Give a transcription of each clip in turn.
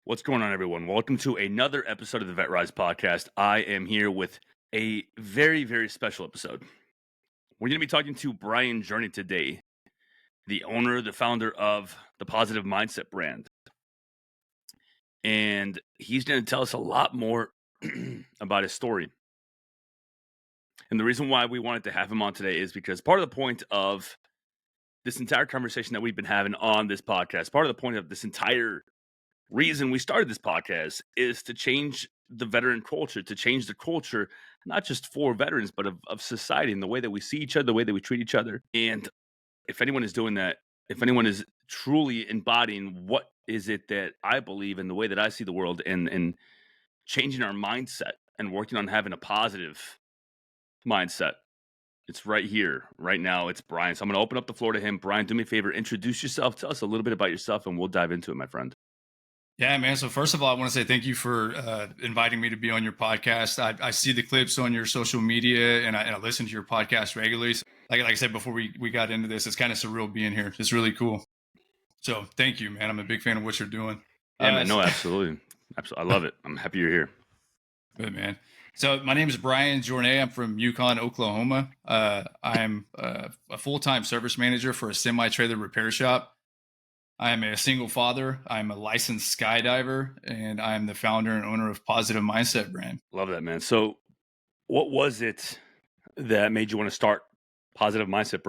What's going on, everyone? Welcome to another episode of the Vet Rise podcast. I am here with a very, very special episode. We're going to be talking to Bryan Journeay today, the owner, the founder of the Positive Mindset brand. And he's going to tell us a lot more about his story. And the reason why we wanted to have him on today is because part of the point of this entire conversation that we've been having on this podcast, part of the point of this entire reason we started this podcast is to change the veteran culture, to change the culture, not just for veterans, but of society and the way that we see each other, the way that we treat each other. And if anyone is doing that, if anyone is truly embodying what is it that I believe in, the way that I see the world, and changing our mindset and working on having a positive mindset, it's right here, right now. It's Bryan. So I'm going to open up the floor to him. Bryan, do me a favor, introduce yourself, tell us a little bit about yourself, and we'll dive into it, my friend. Yeah, man. So first of all, I want to say thank you for inviting me to be on your podcast. I see the clips on your social media and I listen to your podcast regularly. So like I said before we got into this, it's kind of surreal being here. It's really cool. So thank you, man. I'm a big fan of what you're doing. Yeah, man. No, absolutely. Absolutely. I love it. I'm happy you're here. Good, man. So my name is Bryan Journeay. I'm from Yukon, Oklahoma. I'm a full-time service manager for a semi-trailer repair shop. I'm a single father. I'm a licensed skydiver, and I'm the founder and owner of Positive Mindset brand. Love that, man. So what was it that made you want to start Positive Mindset?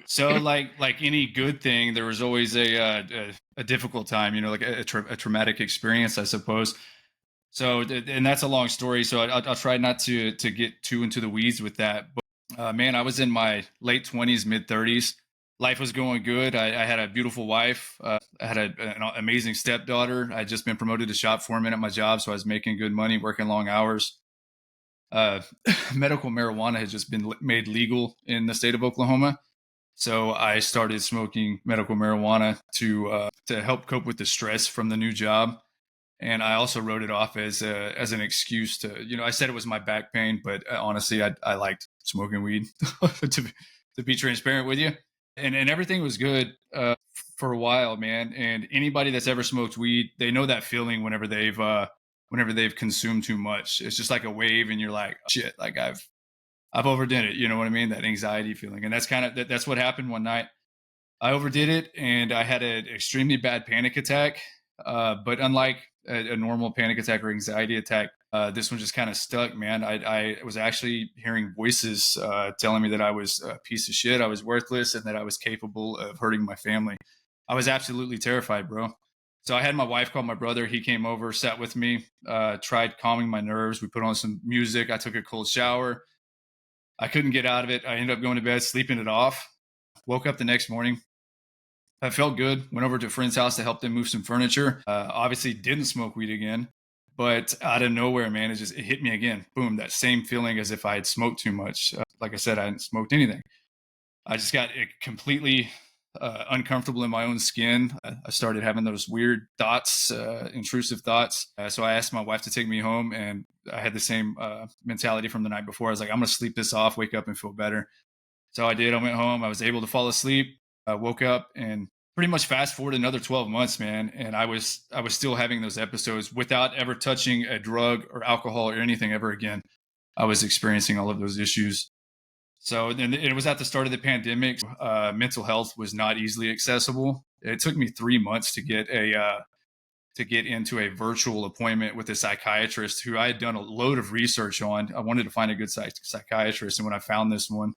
So like any good thing, there was always a difficult time, like a traumatic experience, I suppose. So, and that's a long story. So I'll try not to get too into the weeds with that. But man, I was in my late 20s, mid 30s. Life was going good. I had a beautiful wife. I had an amazing stepdaughter. I'd just been promoted to shop foreman at my job, so I was making good money, working long hours. Medical marijuana had just been made legal in the state of Oklahoma. So I started smoking medical marijuana to help cope with the stress from the new job. And I also wrote it off as an excuse to, I said it was my back pain, but honestly, I liked smoking weed to be transparent with you. And everything was good for a while, man. And anybody that's ever smoked weed, they know that feeling whenever they've consumed too much. It's just like a wave, and you're like, shit, like I've overdone it. You know what I mean? That anxiety feeling, and that's what happened one night. I overdid it, and I had an extremely bad panic attack. But unlike a normal panic attack or anxiety attack, this one just kind of stuck, man. I was actually hearing voices telling me that I was a piece of shit, I was worthless, and that I was capable of hurting my family. I was absolutely terrified, bro. So I had my wife call my brother. He came over, sat with me, tried calming my nerves. We put on some music. I took a cold shower. I couldn't get out of it. I ended up going to bed, sleeping it off. Woke up the next morning. I felt good. Went over to a friend's house to help them move some furniture. Obviously didn't smoke weed again, but out of nowhere, man, it hit me again. Boom, that same feeling as if I had smoked too much. Like I said, I hadn't smoked anything. I just got completely uncomfortable in my own skin. I started having those weird thoughts, intrusive thoughts. So I asked my wife to take me home, and I had the same mentality from the night before. I was like, I'm going to sleep this off, wake up and feel better. So I did. I went home. I was able to fall asleep. I woke up, and pretty much fast forward another 12 months, man. And I was still having those episodes without ever touching a drug or alcohol or anything ever again. I was experiencing all of those issues. So then it was at the start of the pandemic. Mental health was not easily accessible. It took me 3 months to get into a virtual appointment with a psychiatrist who I had done a load of research on. I wanted to find a good psychiatrist. And when I found this one,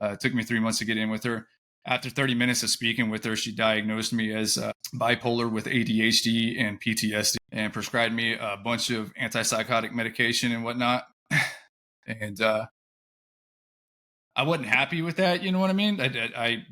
it took me 3 months to get in with her. After 30 minutes of speaking with her, she diagnosed me as bipolar with ADHD and PTSD, and prescribed me a bunch of antipsychotic medication and whatnot. And I wasn't happy with that. You know what I mean?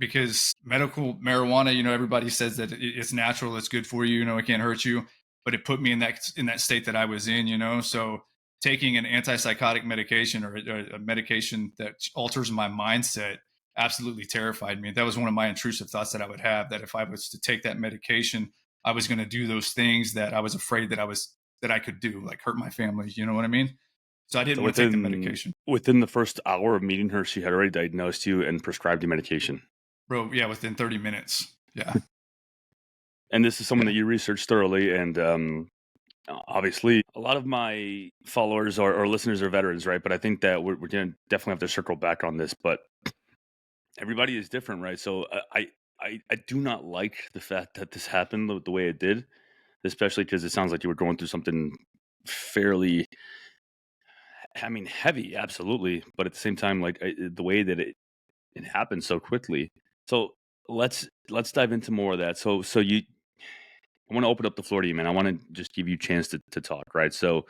Because medical marijuana, everybody says that it's natural, it's good for you, it can't hurt you, but it put me in that state that I was in. So taking an antipsychotic medication or a medication that alters my mindset absolutely terrified me. That was one of my intrusive thoughts that I would have, that if I was to take that medication, I was going to do those things that I was afraid that I could do, like hurt my family. You know what I mean? So I didn't want to take the medication. Within the first hour of meeting her, she had already diagnosed you and prescribed you medication. Bro, yeah, within 30 minutes. Yeah. And this is someone Yeah. that you researched thoroughly, and obviously, a lot of my followers or listeners are veterans, right? But I think that we're going to definitely have to circle back on this. But everybody is different, right? So I do not like the fact that this happened the way it did, especially because it sounds like you were going through something fairly, I mean, heavy, absolutely. But at the same time, like the way that it happened so quickly. So let's dive into more of that. So you, I want to open up the floor to you, man. I want to just give you a chance to talk, right? So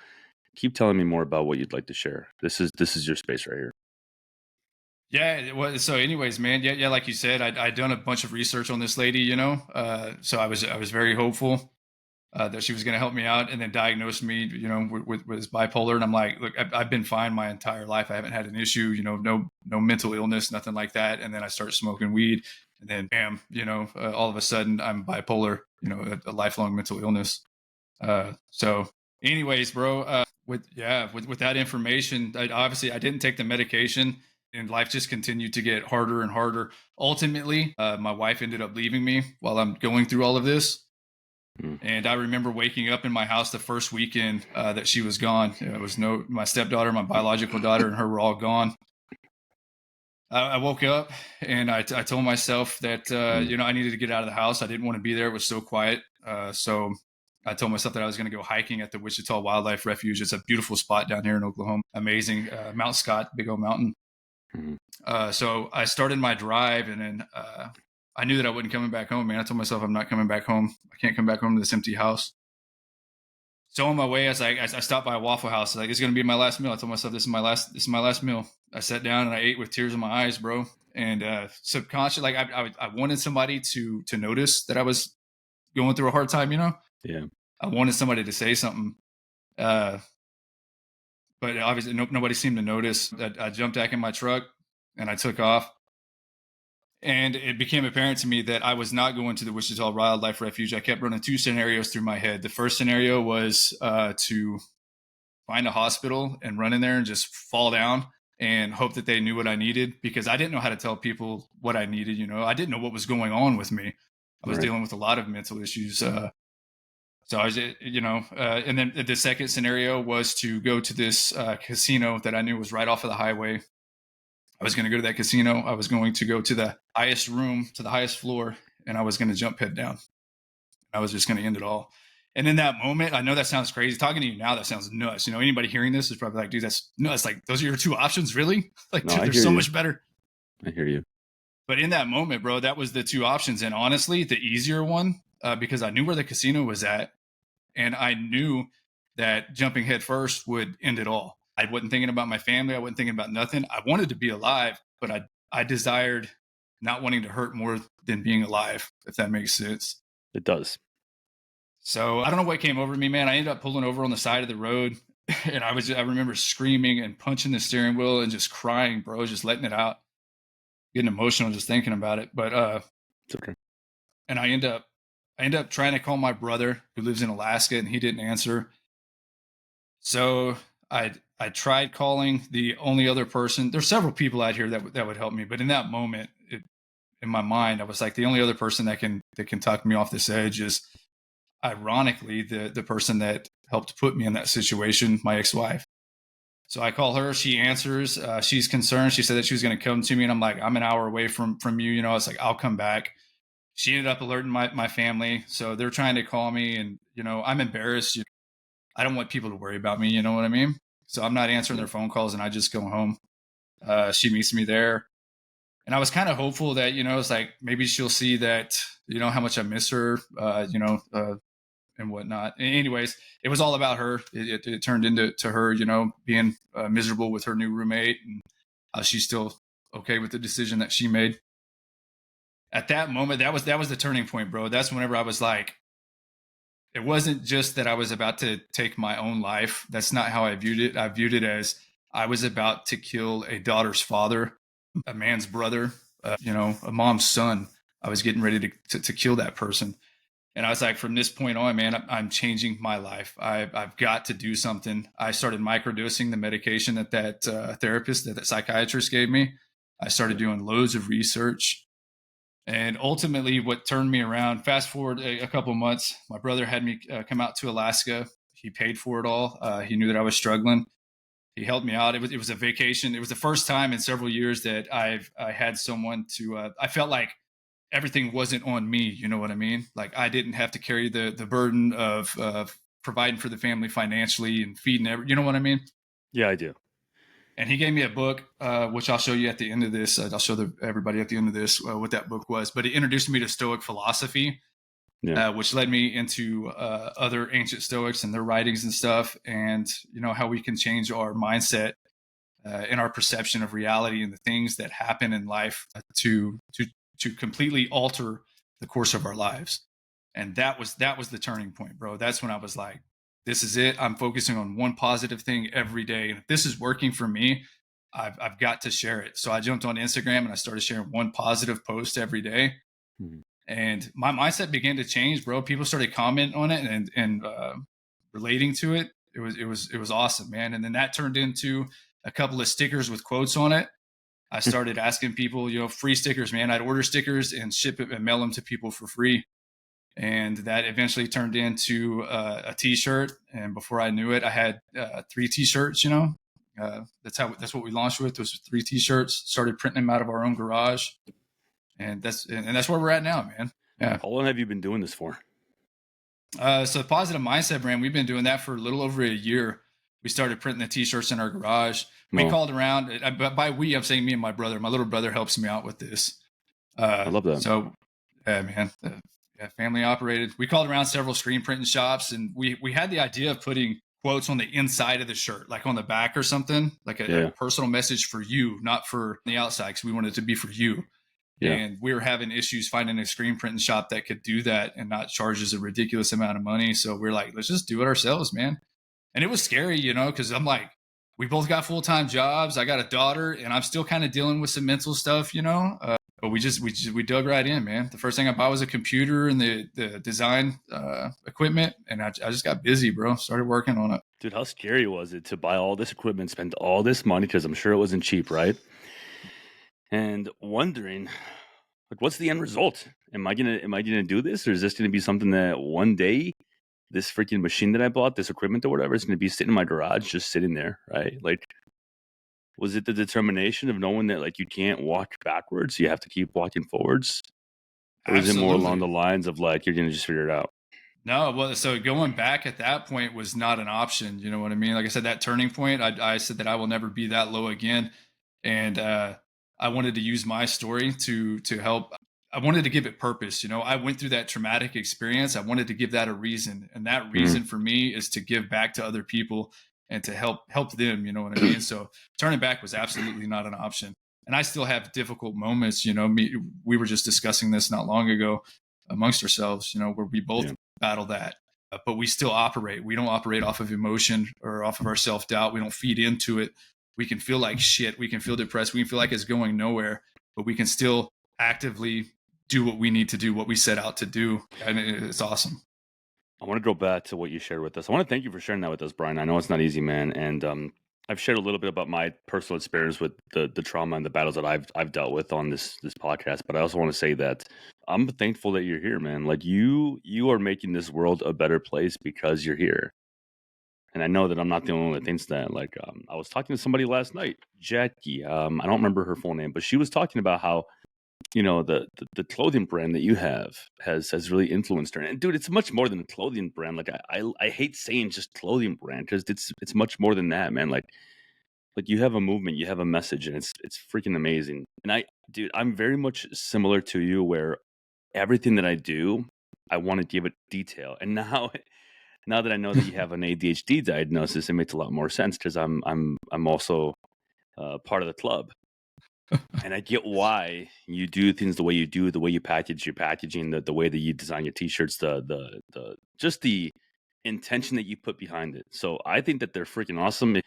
keep telling me more about what you'd like to share. This is your space right here. Yeah. Well, so anyways, man, yeah, like you said, I'd done a bunch of research on this lady, so I was very hopeful that she was going to help me out, and then diagnosed me, with this bipolar. And I'm like, look, I've been fine my entire life. I haven't had an issue, no mental illness, nothing like that. And then I start smoking weed, and then bam, all of a sudden I'm bipolar, a lifelong mental illness. So, anyways, bro, with that information, obviously I didn't take the medication, and life just continued to get harder and harder. Ultimately, my wife ended up leaving me while I'm going through all of this. Mm, And I remember waking up in my house the first weekend that she was gone. It was no my stepdaughter, my biological daughter, and her were all gone. I woke up and I told myself that mm, I needed to get out of the house. I didn't want to be there. It was so quiet. So I told myself that I was going to go hiking at the Wichita Wildlife Refuge. It's a beautiful spot down here in Oklahoma. Amazing, Mount Scott, big old mountain. mm. So I started my drive, and then I knew that I wasn't coming back home. Man, I told myself I'm not coming back home. I can't come back home to this empty house. So on my way, I stopped by a Waffle House. Like, it's gonna be my last meal. I told myself this is my last meal. I sat down and I ate with tears in my eyes, bro. And subconscious, like I wanted somebody to notice that I was going through a hard time. Yeah. I wanted somebody to say something, uh, but obviously nobody seemed to notice. I jumped back in my truck and I took off. And it became apparent to me that I was not going to the Wichita Wildlife Refuge. I kept running two scenarios through my head. The first scenario was to find a hospital and run in there and just fall down and hope that they knew what I needed, because I didn't know how to tell people what I needed. I didn't know what was going on with me. I was Right. dealing with a lot of mental issues. So I was, and then the second scenario was to go to this casino that I knew was right off of the highway. I was going to go to that casino. I was going to go to the highest room, to the highest floor, and I was going to jump head down. I was just going to end it all. And in that moment, I know that sounds crazy. Talking to you now, that sounds nuts. Anybody hearing this is probably like, dude, that's nuts. Like, those are your two options, really? Like, No, dude, I they're hear so you. much better. I hear you. But in that moment, bro, that was the two options. And honestly, the easier one, because I knew where the casino was at, and I knew that jumping head first would end it all. I wasn't thinking about my family. I wasn't thinking about nothing. I wanted to be alive, but I desired not wanting to hurt more than being alive, if that makes sense. It does. So I don't know what came over me, man. I ended up pulling over on the side of the road, and I remember screaming and punching the steering wheel and just crying, bro, just letting it out, getting emotional just thinking about it. But It's okay. and I end up trying to call my brother who lives in Alaska, and he didn't answer. So I tried calling the only other person. There's several people out here that would help me, but in that moment, in my mind, I was like, the only other person that can talk me off this edge is, ironically, the person that helped put me in that situation, my ex-wife. So I call her. She answers. She's concerned. She said that she was going to come to me, and I'm like, I'm an hour away from you. I was like, I'll come back. She ended up alerting my family, so they're trying to call me, and I'm embarrassed. I don't want people to worry about me. You know what I mean? So I'm not answering Yeah. their phone calls, and I just go home. She meets me there, and I was kind of hopeful that it's like maybe she'll see that how much I miss her. And whatnot. Anyways, it was all about her. It turned into her, being miserable with her new roommate, and she's still okay with the decision that she made. At that moment, that was the turning point, bro. That's whenever I was like, it wasn't just that I was about to take my own life. That's not how I viewed it. I viewed it as I was about to kill a daughter's father, a man's brother, a mom's son. I was getting ready to kill that person. And I was like, from this point on, man, I'm changing my life. I've got to do something. I started microdosing the medication that therapist, that psychiatrist gave me. I started Yeah. doing loads of research. And ultimately, what turned me around, fast forward a couple of months, my brother had me come out to Alaska. He paid for it all. He knew that I was struggling. He helped me out. It was a vacation. It was the first time in several years that I had someone to. I felt like everything wasn't on me. You know what I mean? Like I didn't have to carry the burden of providing for the family financially and feeding you know what I mean? Yeah, I do. And he gave me a book, which I'll show you at the end of this. I'll show everybody at the end of this what that book was. But he introduced me to Stoic philosophy, Yeah. which led me into other ancient Stoics and their writings and stuff, and how we can change our mindset and our perception of reality and the things that happen in life to completely alter the course of our lives. And that was the turning point, bro. That's when I was like, this is it. I'm focusing on one positive thing every day. And if this is working for me, I've got to share it. So I jumped on Instagram and I started sharing one positive post every day. Mhm. And my mindset began to change, bro. People started commenting on it and relating to it. It was awesome, man. And then that turned into a couple of stickers with quotes on it. I started asking people, free stickers, man. I'd order stickers and ship it and mail them to people for free. And that eventually turned into a T-shirt. And before I knew it, I had 3 T-shirts. That's what we launched with. Was 3 T-shirts. Started printing them out of our own garage, and that's where we're at now, man. Yeah. How long have you been doing this for? So the Positive Mindset brand, we've been doing that for a little over a year. We started printing the T-shirts in our garage. We called around. By we, I'm saying me and my brother. My little brother helps me out with this. I love that. So, yeah, man. Yeah, family operated. We called around several screen printing shops, and we had the idea of putting quotes on the inside of the shirt, like on the back or something, like a personal message for you, not for the outside, because we wanted it to be for you. Yeah. And we were having issues finding a screen printing shop that could do that and not charge us a ridiculous amount of money. So we're like, let's just do it ourselves, man. And it was scary, because I'm like, we both got full-time jobs. I got a daughter, and I'm still kind of dealing with some mental stuff, but we dug right in, man. The first thing I bought was a computer and the design equipment, and I just got busy, bro. Started working on it. Dude, how scary was it to buy all this equipment, spend all this money, because I'm sure it wasn't cheap, right? And wondering, like, what's the end result? Am I gonna do this, or is this gonna be something that one day this freaking machine that I bought, this equipment or whatever, is gonna be sitting in my garage, just sitting there, right? Like, was it the determination of knowing that like you can't walk backwards, you have to keep walking forwards? Or is it more along the lines of like you're gonna just figure it out? No, well, so going back at that point was not an option. You know what I mean? Like I said, that turning point, I said that I will never be that low again. And I wanted to use my story to help. I wanted to give it purpose. I went through that traumatic experience. I wanted to give that a reason. And that reason for me is to give back to other people and to help them. You know what I mean? So turning back was absolutely not an option. And I still have difficult moments. We were just discussing this not long ago amongst ourselves, where we both battle that, but we still operate. We don't operate off of emotion or off of our self-doubt. We don't feed into it. We can feel like shit. We can feel depressed. We can feel like it's going nowhere, but we can still actively do what we need to do, what we set out to do. And it's awesome. I want to go back to what you shared with us. I want to thank you for sharing that with us, Bryan. I know it's not easy, man. And I've shared a little bit about my personal experience with the trauma and the battles that I've dealt with on this podcast. But I also want to say that I'm thankful that you're here, man. Like you are making this world a better place because you're here. And I know that I'm not the only one that thinks that. Like I was talking to somebody last night, Jackie. I don't remember her full name, but she was talking about how the clothing brand that you have has really influenced her. And dude, it's much more than a clothing brand. Like I hate saying just clothing brand, because it's much more than that, man. Like you have a movement, you have a message, and it's freaking amazing. And dude, I'm very much similar to you, where everything that I do, I want to give it detail. And now that I know that you have an ADHD diagnosis, it makes a lot more sense, because I'm also part of the club. And I get why you do things the way you do, the way you package your packaging, the way that you design your t-shirts, the just the intention that you put behind it. So I think that they're freaking awesome.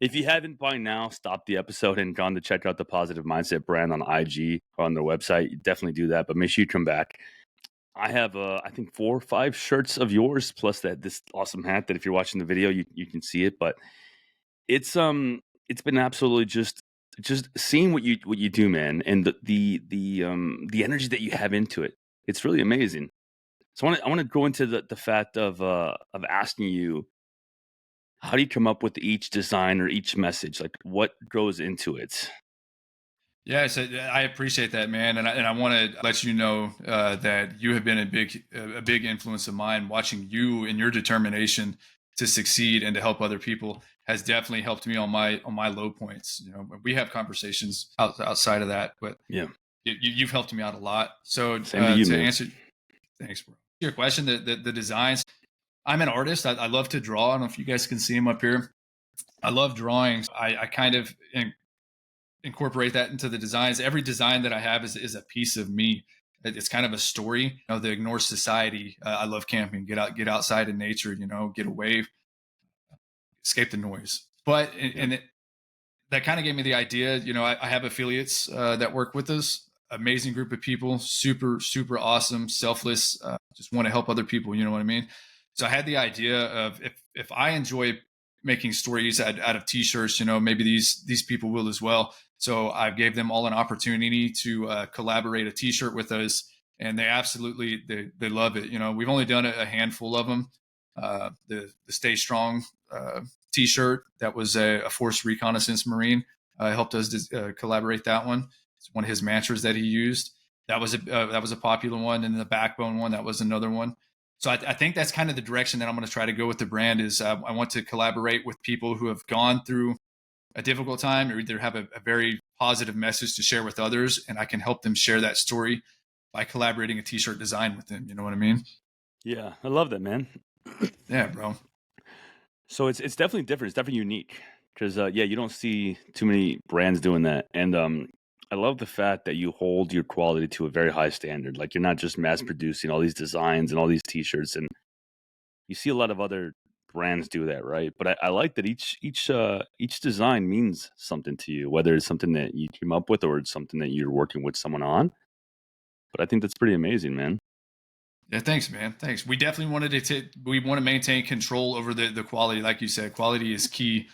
If you haven't by now, stop the episode and gone to check out the Positive Mindset brand on IG or on their website. You definitely do that, but make sure you come back. I have I think 4 or 5 shirts of yours, plus this awesome hat that if you're watching the video, you can see it. But it's been absolutely just just seeing what you do, man, and the energy that you have into it, it's really amazing. So I want to go into the fact of asking you, how do you come up with each design or each message? Like, what goes into it? Yeah, so I appreciate that, man, and I want to let you know that you have been a big influence of mine. Watching you and your determination to succeed and to help other people has definitely helped me on my low points. You know, we have conversations outside of that, but Yeah, you've helped me out a lot. So same to you, to man. answer, thanks, bro. Your question, the designs. I'm an artist. I love to draw. I don't know if you guys can see them up here. I love drawings. I kind of incorporate that into the designs. Every design that I have is a piece of me. It's kind of a story. You know, the ignore society. I love camping. Get outside in nature. You know, get away, escape the noise. But Yeah, that kind of gave me the idea. You know, I have affiliates that work with us. Amazing group of people, super awesome, selfless. Just want to help other people. You know what I mean? So I had the idea of if I enjoy making stories out of t-shirts, you know, maybe these people will as well. So I gave them all an opportunity to collaborate a t-shirt with us, and they absolutely they love it. You know, we've only done a handful of them. The Stay Strong t-shirt that was a force reconnaissance Marine helped us collaborate that one. It's one of his mantras that he used. That was a popular one, and the Backbone one, that was another one. So I think that's kind of the direction that I'm going to try to go with the brand. Is I want to collaborate with people who have gone through a difficult time, or either have a very positive message to share with others, and I can help them share that story by collaborating a t-shirt design with them. You know what I mean? yeah, I love that, man. Yeah, bro. So it's definitely different. It's definitely unique because yeah, you don't see too many brands doing that, and I love the fact that you hold your quality to a very high standard. Like you're not just mass producing all these designs and all these T-shirts, and you see a lot of other brands do that, right? But I like that each design means something to you, whether it's something that you came up with or it's something that you're working with someone on. But I think that's pretty amazing, man. Yeah, thanks, man. Thanks. We definitely we want to maintain control over the quality. Like you said, quality is key.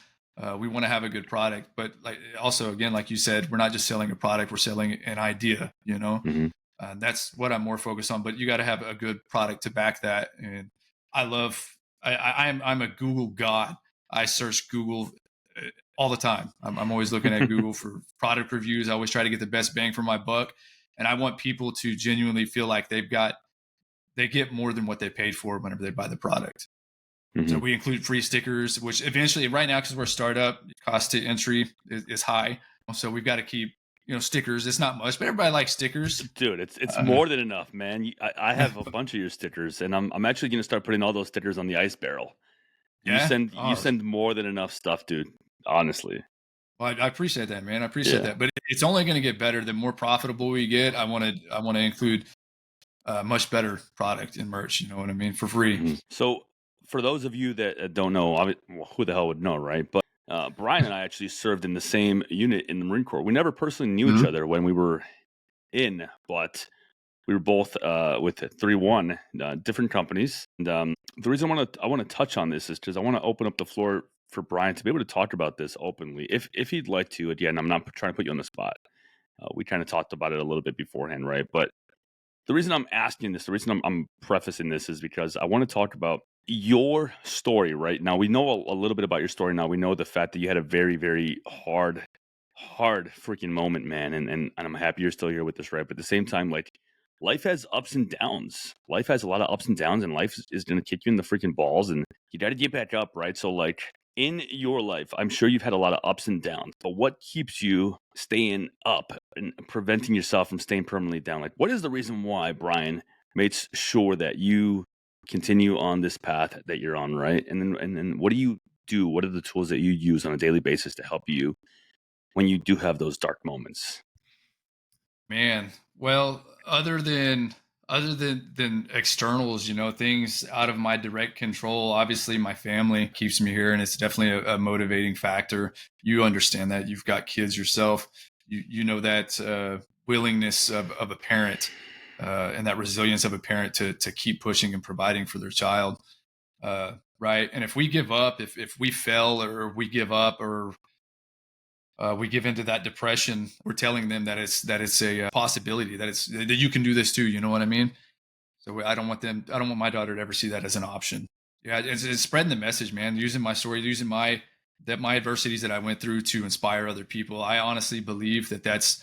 We want to have a good product, but like also again, like you said, we're not just selling a product; we're selling an idea. You know, Hmm. that's what I'm more focused on. But you got to have a good product to back that. And I love. I'm a Google god. I search Google all the time. I'm always looking at Google for product reviews. I always try to get the best bang for my buck, and I want people to genuinely feel like they get more than what they paid for whenever they buy the product. So Hmm. we include free stickers, which eventually, right now, because we're a startup, cost to entry is high. So we've got to keep, you know, stickers. It's not much, but everybody likes stickers. Dude, it's Uh, more than enough, man. I have a bunch of your stickers, and I'm actually gonna start putting all those stickers on the ice barrel. yeah. You Oh, send more than enough stuff, dude. Honestly, well, I appreciate that, man. I appreciate yeah. that. But it's only going to get better. The more profitable we get, I want to include much better product in merch. You know what I mean? For free. Mhm. So, for those of you that don't know, well, who the hell would know, right? But Brian and I actually served in the same unit in the Marine Corps. We never personally knew each Mhm. other when we were in, but we were both with 3-1, different companies. And the reason I want to touch on this is because I want to open up the floor for Brian to be able to talk about this openly, if he'd like to. Again, I'm not trying to put you on the spot. We kind of talked about it a little bit beforehand, right? But the reason I'm asking this, the reason I'm prefacing this is because I want to talk about your story right now. We know a little bit about your story now. We know the fact that you had a very, very hard freaking moment, man. And I'm happy you're still here with us, right? But at the same time, like life has ups and downs. Life has a lot of ups and downs, and life is going to kick you in the freaking balls, and you got to get back up, right? So, like, in your life, I'm sure you've had a lot of ups and downs, but what keeps you staying up and preventing yourself from staying permanently down? Like, what is the reason why Brian makes sure that you continue on this path that you're on, right? And then what do you do? What are the tools that you use on a daily basis to help you when you do have those dark moments? Man, well, other than externals, you know, things out of my direct control. Obviously, my family keeps me here, and it's definitely a motivating factor. You understand that. You've got kids yourself. You know that willingness of a parent and that resilience of a parent to keep pushing and providing for their child. Right. And if we give up, if we fail or we give up or we give into that depression. We're telling them that it's a possibility, that you can do this too. You know what I mean? So I don't want them. I don't want my daughter to ever see that as an option. Yeah, it's spreading the message, man. Using my story, using my adversities that I went through to inspire other people. I honestly believe that's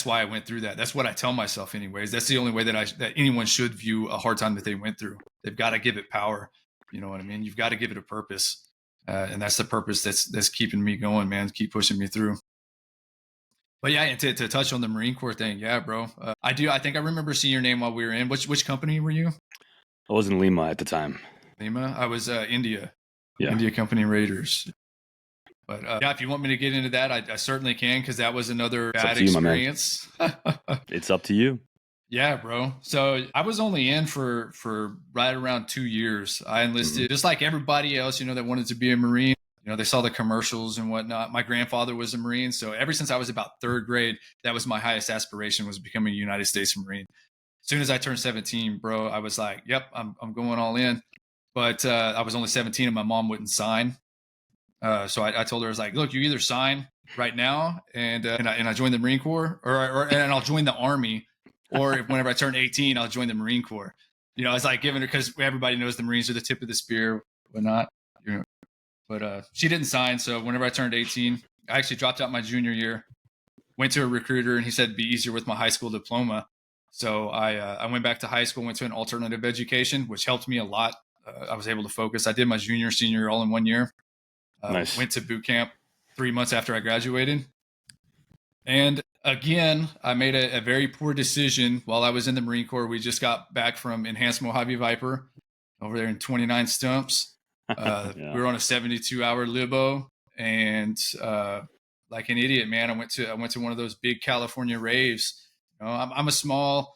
why I went through that. That's what I tell myself, anyways. That's the only way that anyone should view a hard time that they went through. They've got to give it power. You know what I mean? You've got to give it a purpose, and that's the purpose that's keeping me going, man. Keep pushing me through. But yeah, and to touch on the Marine Corps thing, yeah, bro. I do. I think I remember seeing your name while we were in. Which company were you? I was in Lima at the time. Lima. I was India. Yeah. India Company Raiders. But yeah, if you want me to get into that, I certainly can, because that was another bad experience. It's up to you. Yeah, bro. So I was only in for right around 2 years. I enlisted just like everybody else, that wanted to be a Marine. They saw the commercials and whatnot. My grandfather was a Marine. So ever since I was about third grade, that was my highest aspiration, was becoming a United States Marine. As soon as I turned 17, bro, I was like, yep, I'm going all in. But I was only 17 and my mom wouldn't sign. So I told her, I was like, look, you either sign right now and I join the Marine Corps, and I'll join the Army, or whenever I turn 18, I'll join the Marine Corps. I was like giving her, because everybody knows the Marines are the tip of the spear, whatnot. But she didn't sign. So whenever I turned 18, I actually dropped out my junior year, went to a recruiter, and he said it'd be easier with my high school diploma. So I went back to high school, went to an alternative education, which helped me a lot. I was able to focus. I did my junior, senior all in 1 year. Nice. Went to boot camp 3 months after I graduated. And again, I made a very poor decision while I was in the Marine Corps. We just got back from Enhanced Mojave Viper over there in 29 Stumps. Yeah. We were on a 72-hour libo, and like an idiot, man, I went to one of those big California raves. I'm a small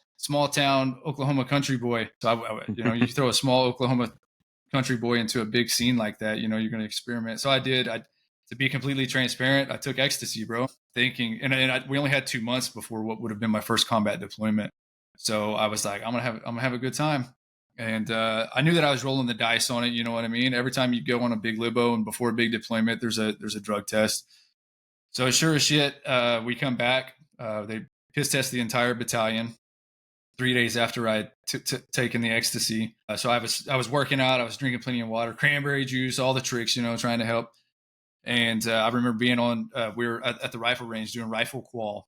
town Oklahoma country boy. So you throw a small Oklahoma country boy into a big scene like that, you're going to experiment. So I did. To be completely transparent, I took ecstasy, bro, thinking, and we only had 2 months before what would have been my first combat deployment. So I was like, I'm gonna have a good time. And I knew that I was rolling the dice on it. You know what I mean? Every time you go on a big libo and before a big deployment, there's a drug test. So sure as shit, we come back. They piss test the entire battalion 3 days after I taken the ecstasy. So I was working out. I was drinking plenty of water, cranberry juice, all the tricks, trying to help. And I remember being on, we were at the rifle range doing rifle qual,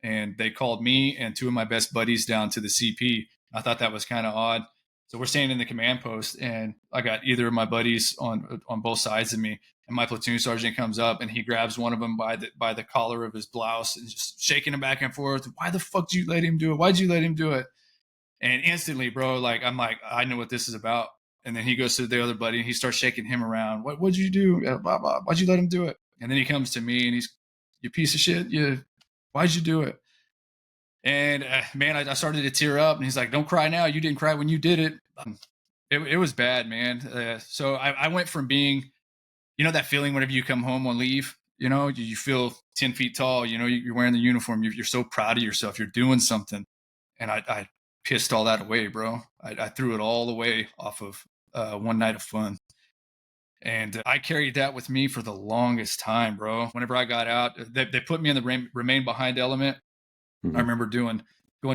and they called me and two of my best buddies down to the CP. I thought that was kind of odd. So we're standing in the command post, and I got either of my buddies on both sides of me, and my platoon sergeant comes up and he grabs one of them by the collar of his blouse and just shaking him back and forth. Why the fuck did you let him do it? Why'd you let him do it? And instantly, bro, I'm like, I know what this is about. And then he goes to the other buddy and he starts shaking him around. What'd you do? Blah, blah. Why'd you let him do it? And then he comes to me and he's, you piece of shit. Why'd you do it? And man, I started to tear up, and he's like, don't cry now. You didn't cry when you did it. It was bad, man. So I went from being, that feeling whenever you come home on leave, you feel 10 feet tall, you're wearing the uniform. You're so proud of yourself. You're doing something. And I pissed all that away, bro. I threw it all away off of one night of fun. And I carried that with me for the longest time, bro. Whenever I got out, they put me in the remain behind element. I remember going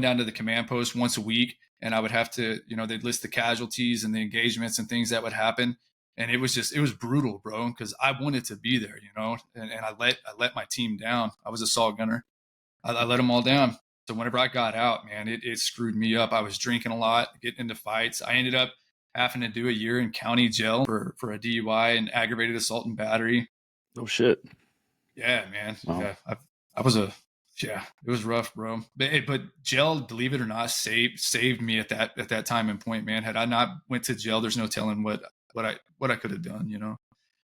down to the command post once a week, and I would have to, they'd list the casualties and the engagements and things that would happen. And it was brutal, bro, because I wanted to be there, and I let my team down. I was a saw gunner. I let them all down. So whenever I got out, man, it screwed me up. I was drinking a lot, getting into fights. I ended up having to do a year in county jail for a DUI and aggravated assault and battery. Oh shit. Yeah, man. Wow. Yeah, it was rough, bro. But jail, believe it or not, saved me at that time and point, man. Had I not went to jail, there's no telling what I could have done,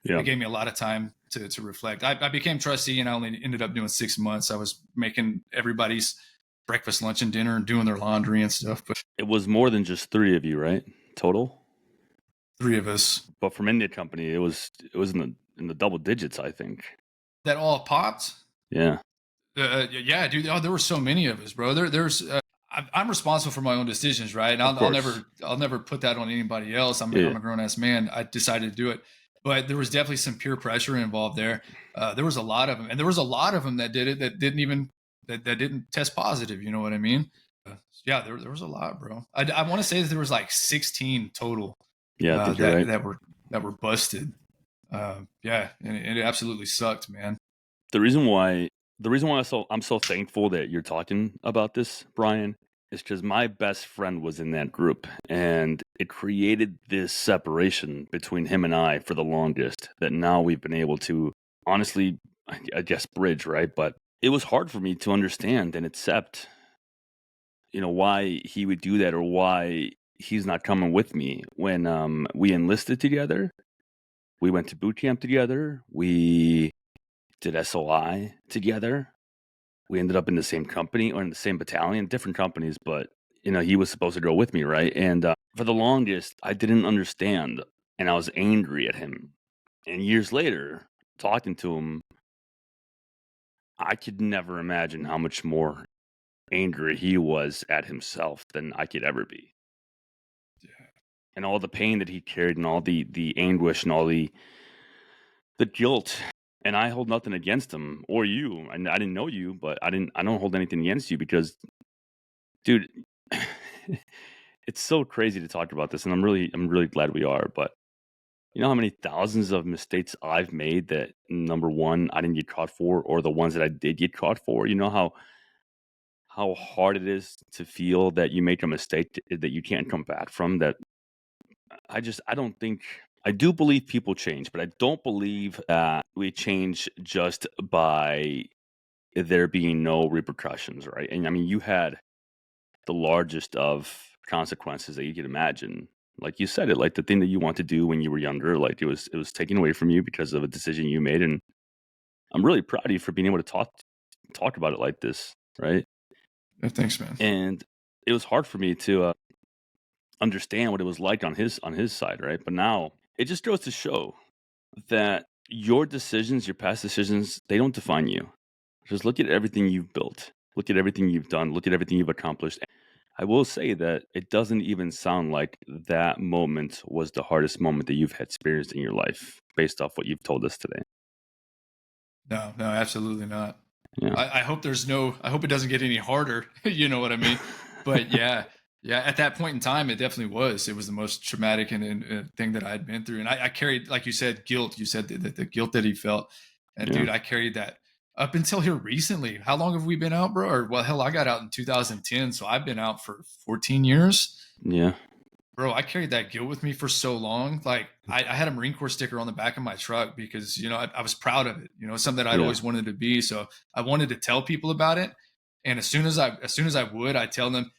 Yeah. It gave me a lot of time to reflect. I became trustee, and I only ended up doing 6 months. I was making everybody's breakfast, lunch, and dinner and doing their laundry and stuff. But it was more than just 3 of you, right? Total? 3 of us. But from India Company, it was in the double digits, I think. That all popped? Yeah. Yeah, dude. Oh, there were so many of us, bro. I'm responsible for my own decisions, right? And I'll never put that on anybody else. I'm a grown ass man. I decided to do it. but there was definitely some peer pressure involved there. There was a lot of them, and there was a lot of them that did it that didn't even that didn't test positive. You know what I mean? Yeah, there was a lot, bro. I want to say that there was like 16 total Yeah, I think you're that right. that were busted. Yeah, and it absolutely sucked, man. The reason why I'm so thankful that you're talking about this, Brian, is because my best friend was in that group, and it created this separation between him and I for the longest that now we've been able to honestly, I guess, bridge, right? But it was hard for me to understand and accept, why he would do that or why he's not coming with me when we enlisted together. We went to boot camp together. We did SOI together. We ended up in the same company or in the same battalion, different companies, but he was supposed to go with me, right? And for the longest, I didn't understand, and I was angry at him. And years later, talking to him, I could never imagine how much more angry he was at himself than I could ever be. And all the pain that he carried, and all the anguish, and all the guilt. And I hold nothing against him or you. And I didn't know you, but I don't hold anything against you because, dude, it's so crazy to talk about this, and I'm really glad we are. But you know how many thousands of mistakes I've made that, number one, I didn't get caught for, or the ones that I did get caught for. You know how hard it is to feel that you make a mistake that you can't come back from. That I don't think. I do believe people change, but I don't believe that we change just by there being no repercussions, right? And I mean, you had the largest of consequences that you could imagine. Like you said, it like the thing that you want to do when you were younger, like it was taken away from you because of a decision you made. And I'm really proud of you for being able to talk about it like this, right? Yeah, thanks, man. And it was hard for me to understand what it was like on his side, right? But now it just goes to show that your decisions, your past decisions, they don't define you. Just look at everything you've built. Look at everything you've done. Look at everything you've accomplished. I will say that it doesn't even sound like that moment was the hardest moment that you've experienced in your life, based off what you've told us today. No, no, absolutely not. Yeah. I hope there's no. I hope it doesn't get any harder. You know what I mean? But yeah, yeah. At that point in time, it definitely was. It was the most traumatic and thing that I had been through, and I carried, like you said, guilt. You said the guilt that he felt, and Yeah. dude, I carried that up until here recently. How long have we been out, bro? Or well, hell, I got out in 2010, so I've been out for 14 years. Yeah. Bro, I carried that guilt with me for so long. Like I had a Marine Corps sticker on the back of my truck because I was proud of it. Something that I'd Yeah. always wanted to be. So I wanted to tell people about it. And as soon as I would, I tell them,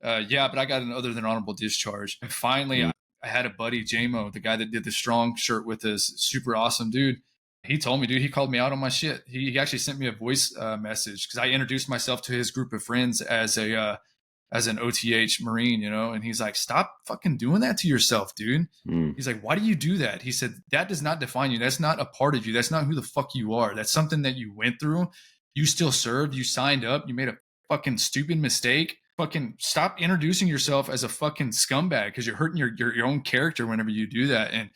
yeah, but I got an other than honorable discharge. And finally, Mm. I had a buddy, JMO, the guy that did the strong shirt with us, super awesome dude. He told me, dude, he called me out on my shit. He actually sent me a voice message because I introduced myself to his group of friends as an OTH Marine, and he's like, stop fucking doing that to yourself, dude. Mm. He's like, why do you do that? He said, that does not define you. That's not a part of you. That's not who the fuck you are. That's something that you went through. You still served. You signed up. You made a fucking stupid mistake. Fucking stop introducing yourself as a fucking scumbag because you're hurting your own character whenever you do that. And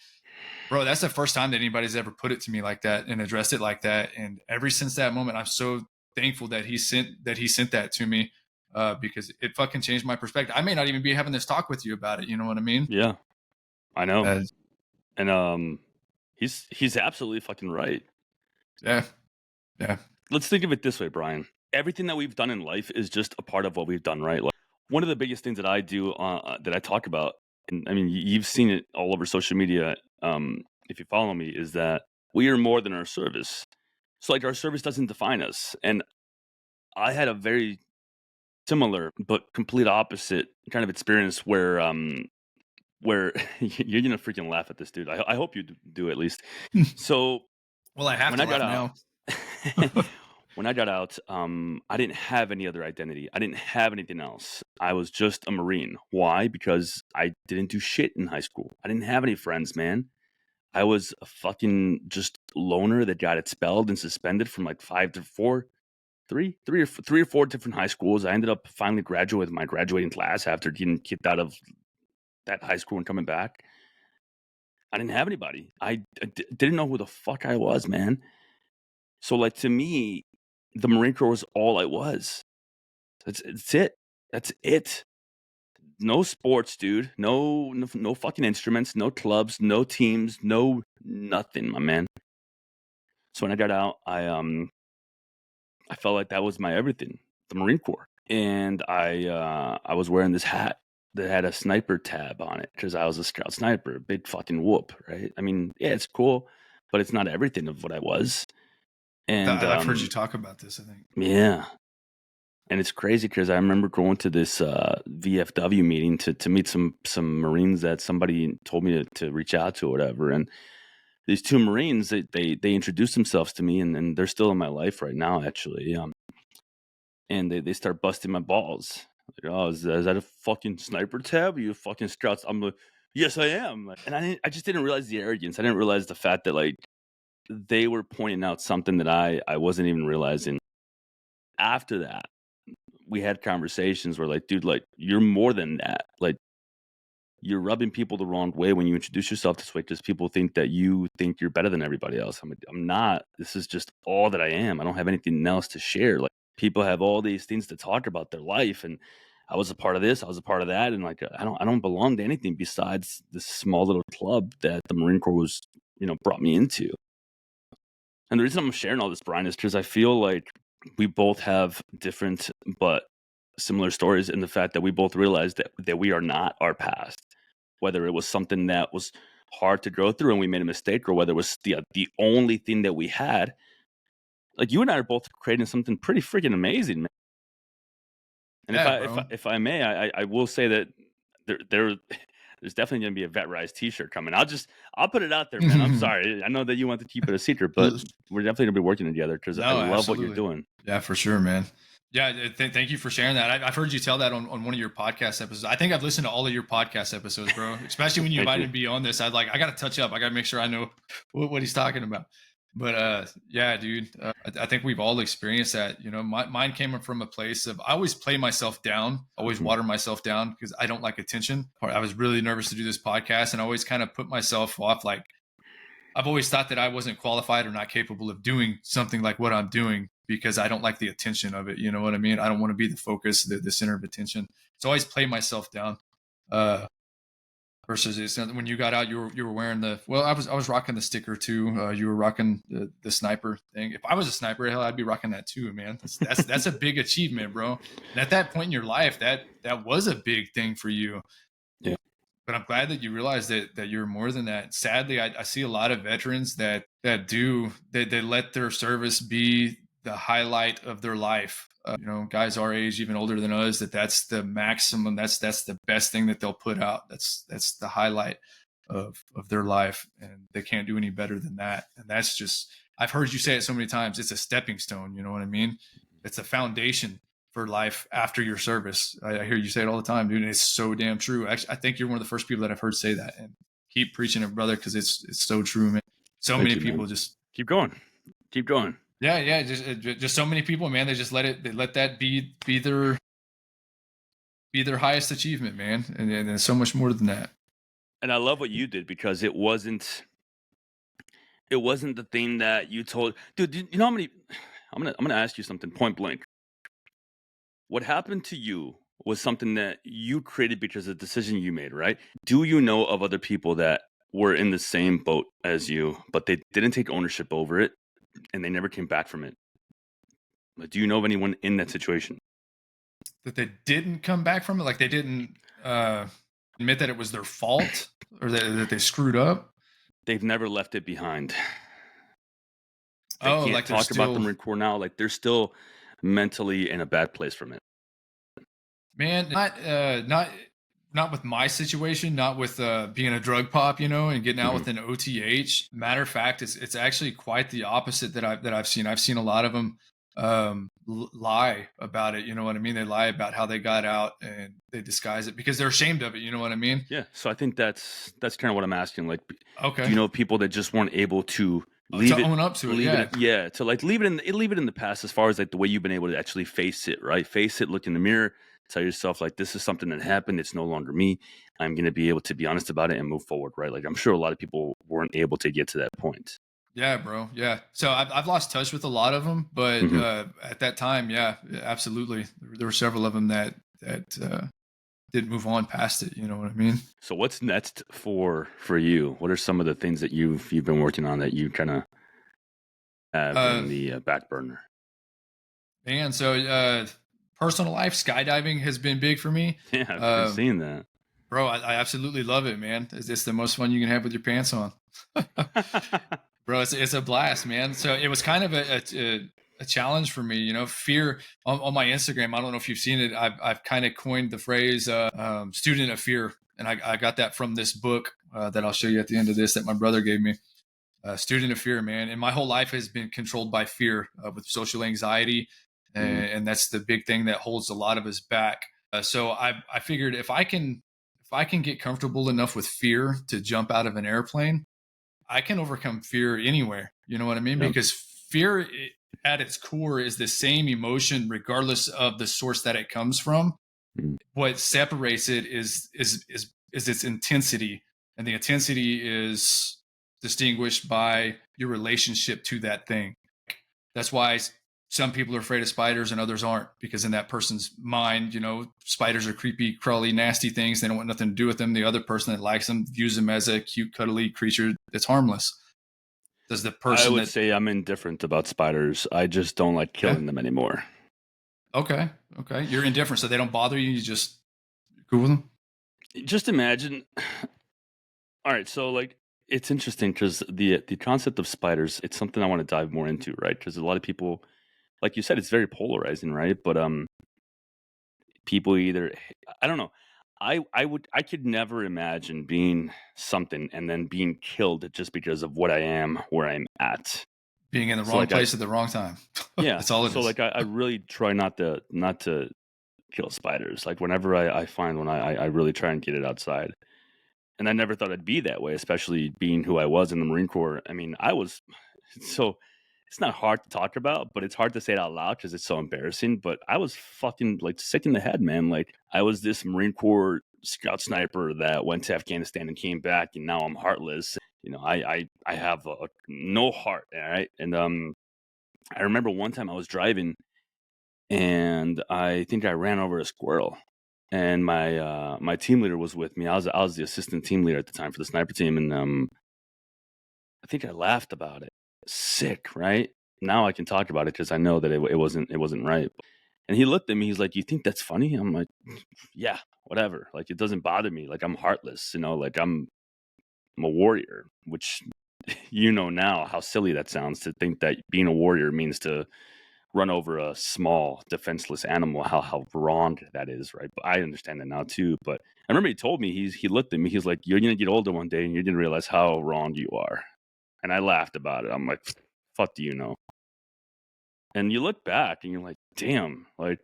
bro, that's the first time that anybody's ever put it to me like that and addressed it like that. And ever since that moment, I'm so thankful that he sent that to me because it fucking changed my perspective. I may not even be having this talk with you about it. You know what I mean? Yeah. I know. Uh, And he's absolutely fucking right. yeah, yeah, Let's think of it this way, Brian. Everything that we've done in life is just a part of what we've done, right? Like, one of the biggest things that I do, that I talk about, and I mean, you've seen it all over social media, if you follow me, is that we are more than our service. So, like, our service doesn't define us. And I had a very similar but complete opposite kind of experience where you're gonna freaking laugh at this, dude. I hope you do at least. So well, I have when to I got laugh out, now. when I got out, I didn't have any other identity. I didn't have anything else. I was just a Marine. Why? Because I didn't do shit in high school. I didn't have any friends, man. I was a fucking just loner that got expelled and suspended from like three or four different high schools. I ended up finally graduating with my graduating class after getting kicked out of that high school and coming back. I didn't have anybody. Didn't know who the fuck I was, man. So, like, to me, the Marine Corps was all I was. It's it. That's it. No sports, dude. No fucking instruments, no clubs, no teams, no nothing, my man. So when I got out, I felt like that was my everything, the Marine Corps. And I was wearing this hat that had a sniper tab on it because I was a scout sniper, a big fucking whoop, right? I mean, yeah, it's cool, but it's not everything of what I was. And I've heard you talk about this, I think. yeah. And it's crazy because I remember going to this VFW meeting to meet some Marines that somebody told me to reach out to or whatever. And these two Marines, they introduced themselves to me, and they're still in my life right now, actually. And they start busting my balls. Like, oh, is that a fucking sniper tab? Are you fucking scouts? I'm like, yes, I am. And I just didn't realize the arrogance. I didn't realize the fact that, like, they were pointing out something that I wasn't even realizing. After that, we had conversations where, like, dude, like, you're more than that. Like, you're rubbing people the wrong way when you introduce yourself this way because people think that you think you're better than everybody else. I'm not. This is just all that I am. I don't have anything else to share. Like, people have all these things to talk about their life, and I was a part of this, I was a part of that, and, like, I don't belong to anything besides this small little club that the Marine Corps was, brought me into. And the reason I'm sharing all this, Brian, is because I feel like we both have different but similar stories in the fact that we both realized that we are not our past. Whether it was something that was hard to go through and we made a mistake, or whether it was the only thing that we had. Like, you and I are both creating something pretty freaking amazing, man. And Yeah, bro. if I may, I will say that there's definitely going to be a Vet Rise T-shirt coming. I'll put it out there, man. I'm sorry. I know that you want to keep it a secret, but we're definitely going to be working together because I No, love what you're absolutely. doing. Yeah, for sure, man. Yeah, thank you for sharing that. I've heard you tell that on one of your podcast episodes. I think I've listened to all of your podcast episodes, bro. Especially when you Thank invited you. me on this. I got to touch up. I got to make sure I know what he's talking about. But yeah, dude, I think we've all experienced that. You know, mine came from a place of I always play myself down, always Mhm. water myself down because I don't like attention. I was really nervous to do this podcast, and I always kind of put myself off. Like, I've always thought that I wasn't qualified or not capable of doing something like what I'm doing because I don't like the attention of it. You know what I mean? I don't want to be the focus, the center of attention. So I always play myself down. Uh, versus it's when you got out, you were wearing I was rocking the sticker too. You were rocking the sniper thing. If I was a sniper, hell, I'd be rocking that too, man. That's a big achievement, bro. And at that point in your life, that was a big thing for you. Yeah. But I'm glad that you realize that you're more than that. Sadly, I see a lot of veterans that do they let their service be the highlight of their life. You know, guys our age, even older than us, that's the maximum. That's the best thing that they'll put out. That's the highlight of their life, and they can't do any better than that. And that's just I've heard you say it so many times. It's a stepping stone. You know what I mean? It's a foundation for life after your service. I hear you say it all the time, dude. And it's so damn true. Actually, I think you're one of the first people that I've heard say that, and keep preaching it, brother, because it's so true, man. So Thank many you, man. people just Keep going. Keep going. yeah, just so many people, man. They let that be their highest achievement, man, and there's so much more than that. And I love what you did because it wasn't the thing that you told, dude. You know how many? I'm gonna ask you something point blank. What happened to you was something that you created because of the decision you made, right? Do you know of other people that were in the same boat as you, but they didn't take ownership over it and they never came back from it? Like, do you know of anyone in that situation? That they didn't come back from it, like they didn't admit that it was their fault or that they screwed up. They've never left it behind. They Oh, can't like they're talk about the still Marine Corps now. Like, they're still mentally in a bad place from it. man, not with my situation, not with being a drug pop, you know, and getting out Mhm. with an OTH. Matter of fact, it's actually quite the opposite that I've seen. I've seen a lot of them lie about it. You know what I mean? They lie about how they got out and they disguise it because they're ashamed of it. You know what I mean? Yeah, so I think that's kind of what I'm asking. Like, do Okay, you know people that just weren't able to to leave it, own up to it, leave yeah. it, yeah, to like leave it in the past, as far as like the way you've been able to actually face it, right? Face it, look in the mirror, Tell yourself like, this is something that happened. It's no longer me. I'm going to be able to be honest about it and move forward, right? Like, I'm sure a lot of people weren't able to get to that point. Yeah, bro. Yeah. So I've lost touch with a lot of them, but Hmm. at that time, yeah, absolutely. There were several of them that didn't move on past it. You know what I mean? So what's next for you? What are some of the things that you've been working on that you kind of have Uh, in the back burner? Man, so personal life, skydiving has been big for me. Yeah, I've Um, seen that. Bro, I absolutely love it, man. It's the most fun you can have with your pants on. Bro, it's a blast, man. So it was kind of a challenge for me, you know, fear on my Instagram. I don't know if you've seen it. I've kind of coined the phrase student of fear. And I got that from this book that I'll show you at the end of this that my brother gave me. Student of fear, man. And my whole life has been controlled by fear with social anxiety. Mm, And that's the big thing that holds a lot of us back. So I figured if I can get comfortable enough with fear to jump out of an airplane, I can overcome fear anywhere. You know what I mean? yeah. Because fear at its core is the same emotion regardless of the source that it comes from. Mm, What separates it is its intensity, and the intensity is distinguished by your relationship to that thing. That's why some people are afraid of spiders and others aren't, because in that person's mind, you know, spiders are creepy, crawly, nasty things. They don't want nothing to do with them. The other person that likes them views them as a cute, cuddly creature that's harmless. Does the I person would that, say I'm indifferent about spiders. I just don't like yeah, killing them anymore. okay, okay, you're indifferent, so they don't bother you. You just cool with them. Just imagine. All right, so like it's interesting because the concept of spiders, it's something I want to dive more into, right? Because a lot of people, like you said, it's very polarizing, right? But people either I don't know. I could never imagine being something and then being killed just because of what I am, where I'm at. Being in the So wrong like I place at the wrong time. yeah, That's all it so is. like I really try not to kill spiders. Like whenever I find one, I really try and get it outside. And I never thought I'd be that way, especially being who I was in the Marine Corps. I mean, I was so it's not hard to talk about, but it's hard to say it out loud because it's so embarrassing. But I was fucking like sick in the head, man. Like I was this Marine Corps scout sniper that went to Afghanistan and came back, and now I'm heartless. You know, I have no heart, all right. And I remember one time I was driving, and I think I ran over a squirrel. And my team leader was with me. I was the assistant team leader at the time for the sniper team, and I think I laughed about it. Sick, right? Now I can talk about it because I know that it wasn't right. And he looked at me. He's like, "You think that's funny?" I'm like, "Yeah, whatever. Like it doesn't bother me. Like I'm heartless. You know, like I'm a warrior." Which you know now how silly that sounds to think that being a warrior means to run over a small defenseless animal, how wrong that is, right? But I understand that now too. But I remember he told me he looked at me, he's like, "You're gonna get older one day and you're gonna realize how wrong you are." And I laughed about it. I'm like, fuck do you know? And you look back and you're like, damn, like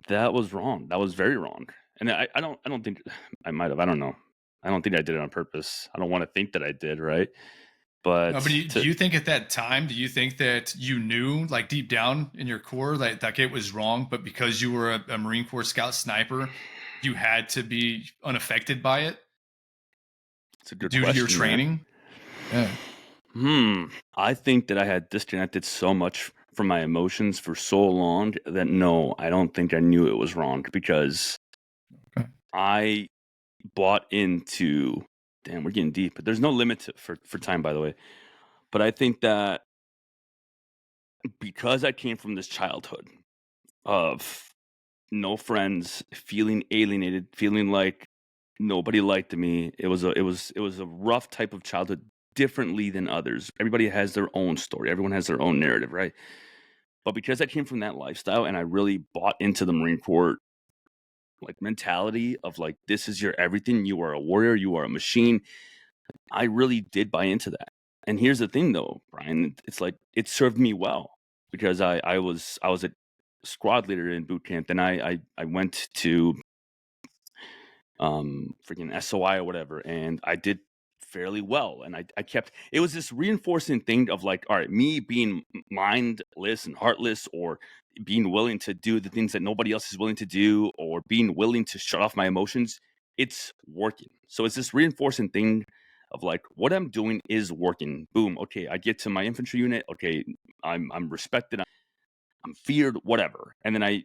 that was wrong. That was very wrong. And I don't think I might have, I don't know. I don't think I did it on purpose. I don't want to think that I did, right? No, but But do to you think at that time, do you think that you knew, like deep down in your core, like it was wrong, but because you were a Marine Corps scout sniper, you had to be unaffected by it it's a good due to your question, man. training? Yeah. Hmm. I think that I had disconnected so much from my emotions for so long that no, I don't think I knew it was wrong because Okay. I bought into. Damn, we're getting deep. But there's no limit for time, by the way. But I think that because I came from this childhood of no friends, feeling alienated, feeling like nobody liked me. It was a rough type of childhood, differently than others. Everybody has their own story. Everyone has their own narrative, right? But because I came from that lifestyle and I really bought into the Marine Corps like mentality of like this is your everything, you are a warrior, you are a machine. I really did buy into that. And here's the thing though, Brian, it's like it served me well because I was a squad leader in boot camp. Then I went to freaking SOI or whatever, and I did fairly well. And I kept, it was this reinforcing thing of like, all right, me being mindless and heartless, or being willing to do the things that nobody else is willing to do, or being willing to shut off my emotions, it's working. So it's this reinforcing thing of like, what I'm doing is working. Boom. Okay. I get to my infantry unit. Okay. I'm respected. I'm feared, whatever. And then I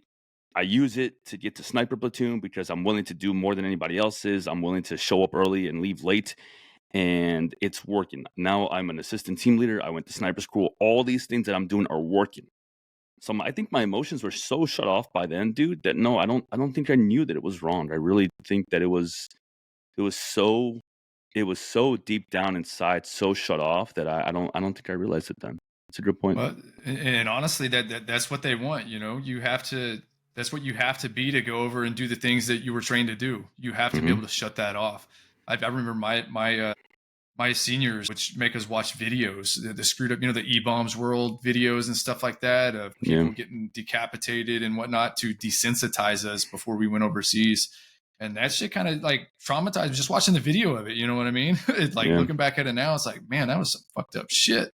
use it to get to sniper platoon because I'm willing to do more than anybody else is. I'm willing to show up early and leave late, and it's working. Now I'm an assistant team leader. I went to sniper school. All these things that I'm doing are working. So I think my emotions were so shut off by then, dude, that no, I don't think I knew that it was wrong. I really think that it was so deep down inside, so shut off that I don't think I realized it then. It's a good point. Well, and honestly, that's what they want. You know, you have to. That's what you have to be to go over and do the things that you were trained to do. You have to be Hmm. able to shut that off. I remember my seniors, which make us watch videos, the screwed up, the E-bombs world videos and stuff like that of Yeah. people getting decapitated and whatnot to desensitize us before we went overseas. And that shit kind of like traumatized me just watching the video of it. You know what I mean? It's like Yeah. looking back at it now, it's like, man, that was some fucked up shit.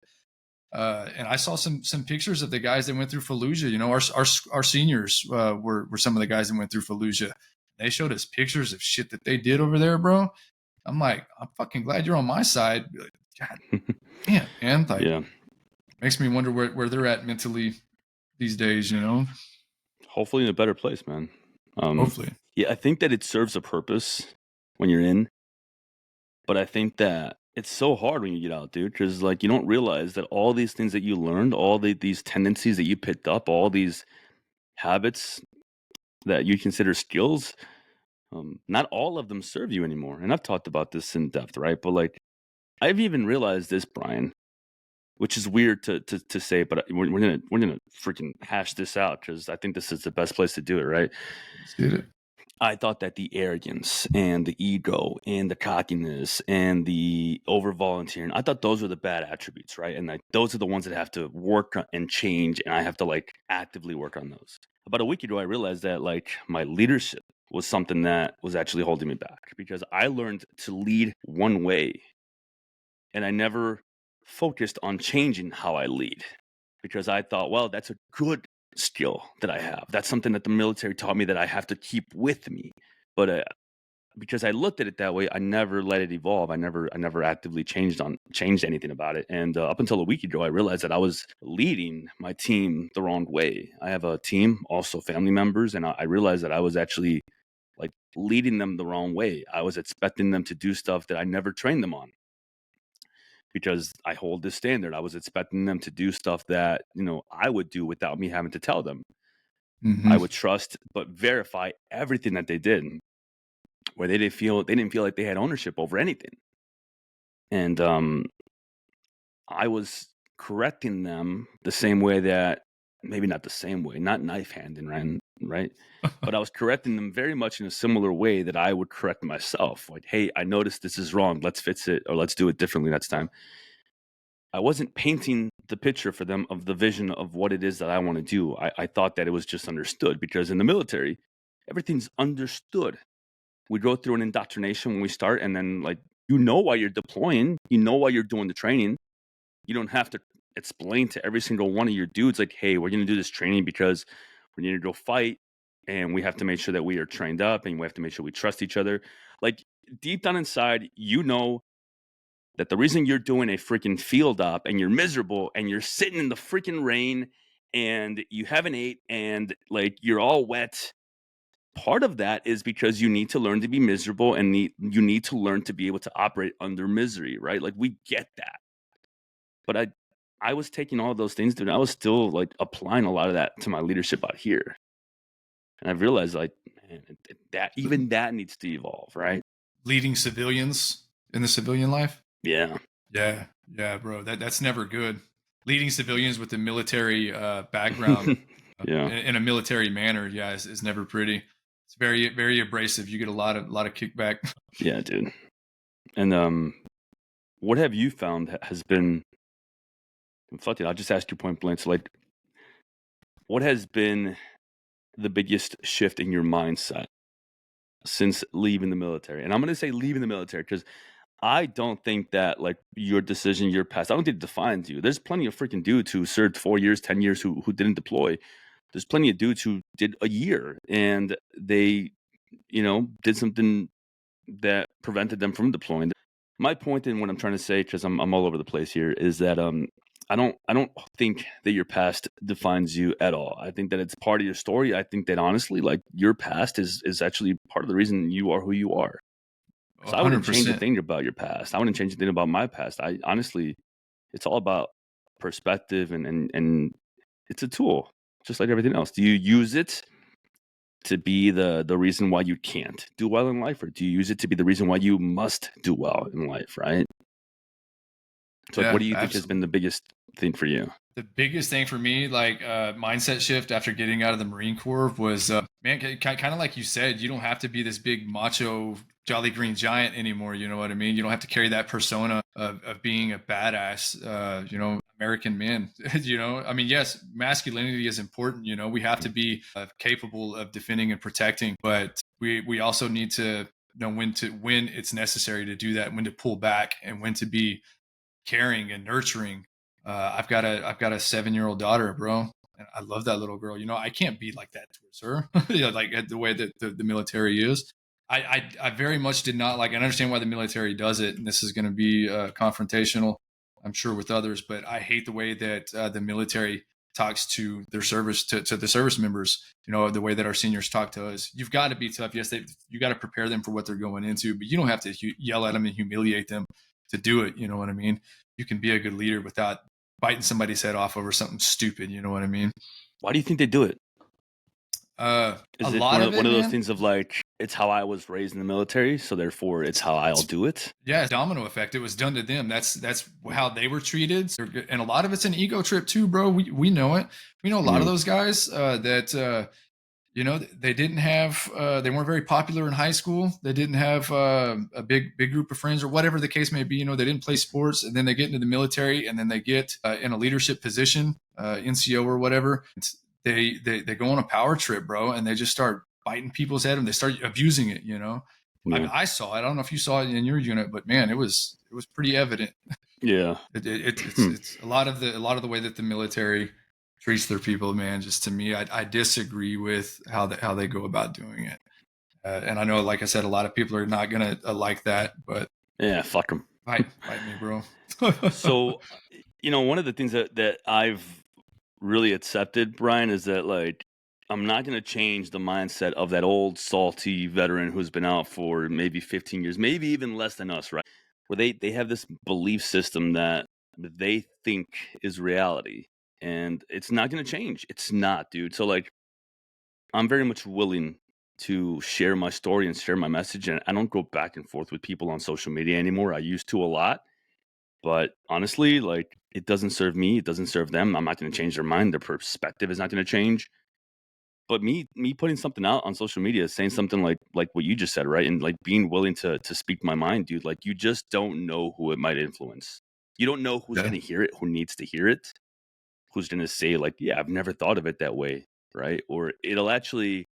And I saw some pictures of the guys that went through Fallujah. You know, our seniors were some of the guys that went through Fallujah. They showed us pictures of shit that they did over there, bro. I'm like, I'm fucking glad you're on my side. God damn, man. Like, Yeah. makes me wonder where they're at mentally these days, you know? Hopefully in a better place, man. Hopefully. Yeah, I think that it serves a purpose when you're in, but I think that it's so hard when you get out, dude, because like you don't realize that all these things that you learned, these tendencies that you picked up, all these habits that you consider skills, not all of them serve you anymore. And I've talked about this in depth, right? But like I've even realized this, Brian, which is weird to say, but we're gonna freaking hash this out because I think this is the best place to do it, right? Let's get it. I thought that the arrogance and the ego and the cockiness and the over volunteering, I thought those were the bad attributes, right? And like those are the ones that have to work and change, and I have to like actively work on those. About a week ago, I realized that like my leadership was something that was actually holding me back because I learned to lead one way, and I never focused on changing how I lead because I thought, well, that's a good skill that I have. That's something that the military taught me that I have to keep with me. But because I looked at it that way, I never let it evolve. I never actively changed anything about it. And up until a week ago, I realized that I was leading my team the wrong way. I have a team, also family members, and I realized that I was actually like leading them the wrong way. I was expecting them to do stuff that I never trained them on because I hold this standard. I was expecting them to do stuff that, I would do without me having to tell them. I Mm-hmm. would trust but verify everything that they did, where they didn't feel like they had ownership over anything. And I was correcting them the same way that, maybe not the same way, not knife handing, right? But I was correcting them very much in a similar way that I would correct myself. Like, hey, I noticed this is wrong. Let's fix it, or let's do it differently next time. I wasn't painting the picture for them of the vision of what it is that I want to do. I thought that it was just understood because in the military, everything's understood. We go through an indoctrination when we start, and then like why you're deploying, why you're doing the training. You don't have to explain to every single one of your dudes like, hey, we're gonna do this training because we need to go fight, and we have to make sure that we are trained up, and we have to make sure we trust each other. Like deep down inside, that the reason you're doing a freaking field op and you're miserable and you're sitting in the freaking rain and you haven't ate and like you're all wet, part of that is because you need to learn to be miserable and you need to learn to be able to operate under misery, right? Like we get that. But I was taking all of those things, dude. I was still like applying a lot of that to my leadership out here. And I've realized like, man, that even that needs to evolve, right? Leading civilians in the civilian life. Yeah. Yeah, yeah, bro. That's never good. Leading civilians with a military background Yeah. in a military manner, yeah, is never pretty. It's very very abrasive. You get a lot of kickback. Yeah, dude. And what have you found has been, fuck it, I'll just ask you point blank. So like, what has been the biggest shift in your mindset since leaving the military? And I'm going to say leaving the military because I don't think that like your decision, your past, I don't think it defines you. There's plenty of freaking dudes who served 4 years, 10 years who didn't deploy. There's plenty of dudes who did a year and they, did something that prevented them from deploying. My point in what I'm trying to say, because I'm all over the place here, is that I don't think that your past defines you at all. I think that it's part of your story. I think that honestly, like your past is actually part of the reason you are who you are. So I wouldn't change a 100%. thing about your past. I wouldn't change a thing about my past. I honestly, it's all about perspective and it's a tool, just like everything else. Do you use it to be the reason why you can't do well in life, or do you use it to be the reason why you must do well in life, right? So like what Yeah, do you think has been absolutely. the biggest thing for you? The biggest thing for me, like mindset shift after getting out of the Marine Corps, was man, kind of like you said, you don't have to be this big macho jolly green giant anymore. You know what I mean? You don't have to carry that persona of being a badass, American man. I mean, yes, masculinity is important. We have to be capable of defending and protecting, but we also need to know when it's necessary to do that, when to pull back, and when to be caring and nurturing. I've got a 7-year-old daughter, bro. And I love that little girl. I can't be like that towards her. Like the way that the military is. I very much did not like. I understand why the military does it, and this is going to be confrontational, I'm sure, with others. But I hate the way that the military talks to their service to the service members. The way that our seniors talk to us. You've got to be tough. Yes, you got to prepare them for what they're going into, but you don't have to yell at them and humiliate them to do it. You know what I mean? You can be a good leader without biting somebody's head off over something stupid. You know what I mean? Why do you think they do it? A Is it lot of one it, of those man. things of like it's how I was raised in the military, so therefore it's how I'll It's do it? Yeah, domino effect. It was done to them. That's how they were treated. And a lot of it's an ego trip too, bro. We know it. We know a lot of Yeah. those guys that they didn't have they weren't very popular in high school. They didn't have a big group of friends or whatever the case may be. They didn't play sports, and then they get into the military, and then they get in a leadership position, NCO or whatever. They go on a power trip, bro, and they just start biting people's head, and they start abusing it. I Yeah. mean, I saw it. I don't know if you saw it in your unit, but man, it was pretty evident. Yeah. It's a lot of the way that the military treats their people, man. Just to me, I disagree with how they go about doing it. And I know, like I said, a lot of people are not gonna like that, but Yeah, fuck them. fight me, bro. So, one of the things that I've really accepted, Brian, is that like I'm not going to change the mindset of that old salty veteran who's been out for maybe 15 years, maybe even less than us, right? Where they have this belief system that they think is reality, and it's not going to change. It's not, dude. So like I'm very much willing to share my story and share my message, and I don't go back and forth with people on social media anymore. I used to a lot, but honestly, like it doesn't serve me, it doesn't serve them. I'm not going to change their mind. Their perspective is not going to change. But me putting something out on social media, saying something like what you just said, right? And like being willing to speak my mind, dude, like you just don't know who it might influence. You don't know who's Yeah, going to hear it, who needs to hear it, who's going to say like, "Yeah, I've never thought of it that way," right? Or it'll actually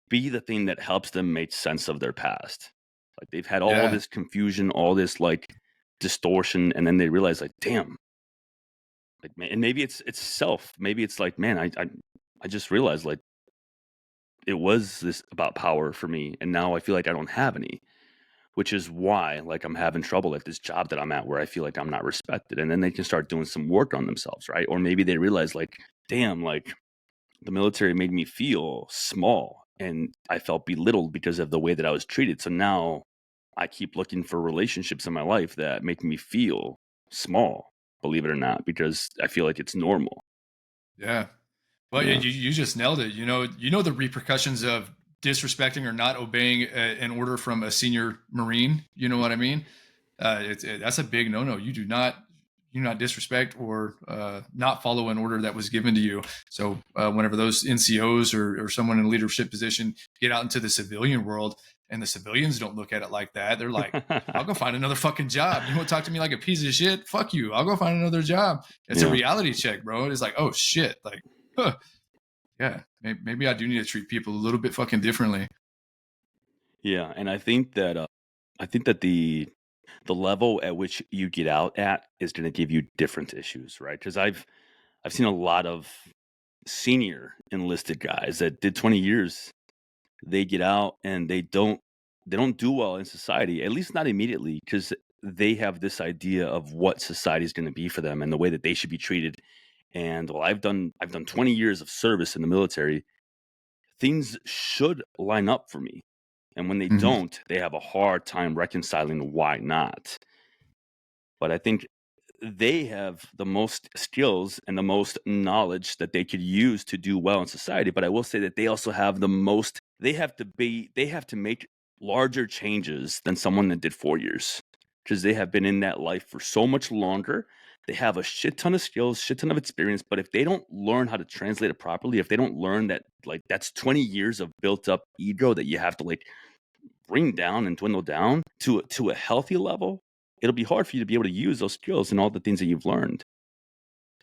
be the thing that helps them make sense of their past. Like they've had all yeah, this confusion, all this like distortion, and then they realize like, "Damn, like man," and maybe it's self. Maybe it's like, "Man, I just realized like it was this about power for me, and now I feel like I don't have any, which is why like I'm having trouble at this job that I'm at where I feel like I'm not respected." And then they can start doing some work on themselves, right? Or maybe they realize like, damn, like the military made me feel small and I felt belittled because of the way that I was treated. So now I keep looking for relationships in my life that make me feel small, believe it or not, because I feel like it's normal. yeah. Well, yeah, Yeah. you just nailed it. You know the repercussions of disrespecting or not obeying an order from a senior Marine. You know what I mean? That's a big no-no. You do not disrespect or not follow an order that was given to you. So whenever those NCOs or someone in a leadership position get out into the civilian world, and the civilians don't look at it like that, they're like, I'll go find another fucking job. You want to talk to me like a piece of shit? Fuck you. I'll go find another job. It's a Yeah. reality check, bro. It's like, oh shit, like, huh, yeah, maybe I do need to treat people a little bit fucking differently. Yeah. And I think that The level at which you get out at is going to give you different issues, right? Because I've seen a lot of senior enlisted guys that did 20 years. They get out and they don't do well in society, at least not immediately, because they have this idea of what society is going to be for them and the way that they should be treated. And well, I've done 20 years of service in the military. Things should line up for me. And when they Mhm. don't, they have a hard time reconciling why not. But I think they have the most skills and the most knowledge that they could use to do well in society. But I will say that they also have the most, they have to make larger changes than someone that did 4 years because they have been in that life for so much longer. They have a shit ton of skills, shit ton of experience. But if they don't learn how to translate it properly, if they don't learn that, like, that's 20 years of built up ego that you have to like bring down and dwindle down to a healthy level, it'll be hard for you to be able to use those skills and all the things that you've learned.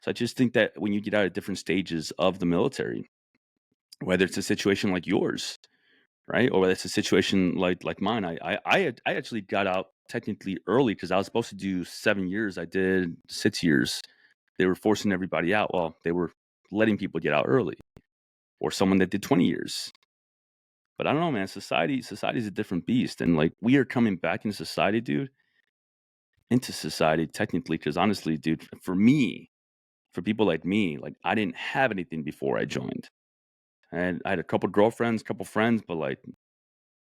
So I just think that when you get out at different stages of the military, whether it's a situation like yours, right, or whether it's a situation like mine, I actually got out technically early because I was supposed to do 7 years. I did 6 years. They were forcing everybody out. Well, they were letting people get out early, or someone that did 20 years. But I don't know, man. Society's a different beast, and like we are coming back into society, dude. Into society technically, because honestly, dude, for me, for people like me, like I didn't have anything before I joined. And I had a couple girlfriends, couple friends, but like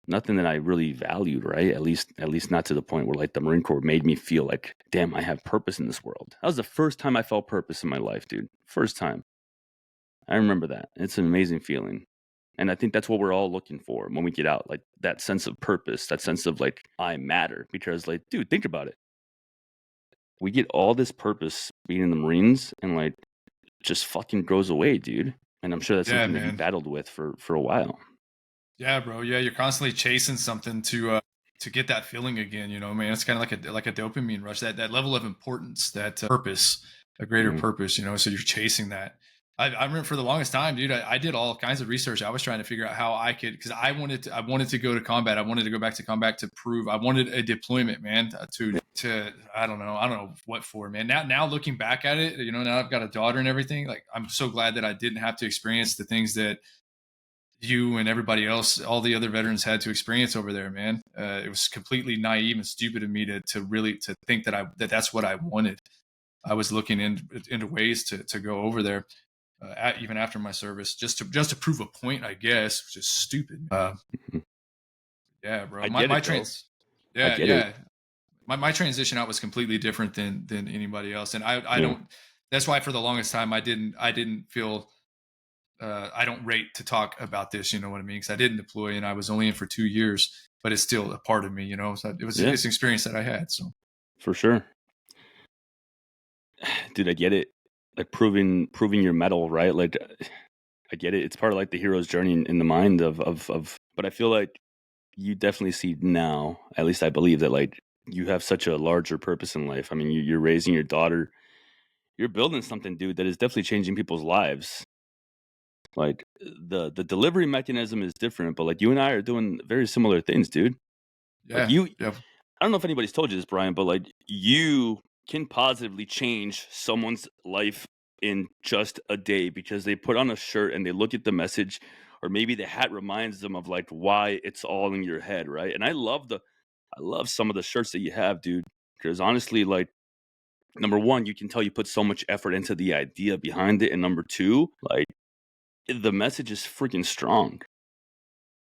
nothing that I really valued, right? At least not to the point where like the Marine Corps made me feel like, damn, I have purpose in this world. That was the first time I felt purpose in my life, dude. First time. I remember that. It's an amazing feeling. And I think that's what we're all looking for when we get out, like that sense of purpose, that sense of like, I matter. Because, like, dude, think about it. We get all this purpose being in the Marines and like just fucking goes away, dude. And I'm sure that's Yeah, something that you man. battled with for a while. Yeah, bro. Yeah, you're constantly chasing something to get that feeling again. You know, man, it's kind of like a dopamine rush. That level of importance, that purpose, a greater Mhm. purpose. You know, so you're chasing that. I remember for the longest time, dude. I did all kinds of research. I was trying to figure out how I could, because I wanted to go to combat. I wanted to go back to combat to prove. I wanted a deployment, man. To I don't know what for, man. Now looking back at it, you know, now I've got a daughter and everything. Like, I'm so glad that I didn't have to experience the things that you and everybody else, all the other veterans, had to experience over there, man. It was completely naive and stupid of me to really to think that's what I wanted. I was looking into ways to go over there, even after my service, just to prove a point, I guess, which is stupid. Mhm. Yeah, bro. I My get my it though. trans, I yeah, get it. yeah. My transition out was completely different than anybody else, and I Yeah. don't. That's why for the longest time I didn't feel I don't rate to talk about this, you know what I mean? Because I didn't deploy and I was only in for 2 years, but it's still a part of me, you know. So Yeah, it's an experience that I had. So for sure. Dude, I get it. Like proving your mettle, right? Like I get it. It's part of like the hero's journey in the mind of but I feel like you definitely see now, at least I believe that like you have such a larger purpose in life. I mean, you're raising your daughter, you're building something, dude, that is definitely changing people's lives. Like the delivery mechanism is different, but like you and I are doing very similar things, dude. Like yeah, yeah, I don't know if anybody's told you this, Brian, but like you can positively change someone's life in just a day because they put on a shirt and they look at the message, or maybe the hat reminds them of like why it's all in your head, right? And I love some of the shirts that you have, dude, because honestly, like, number one, you can tell you put so much effort into the idea behind it, and number two, like, the message is freaking strong.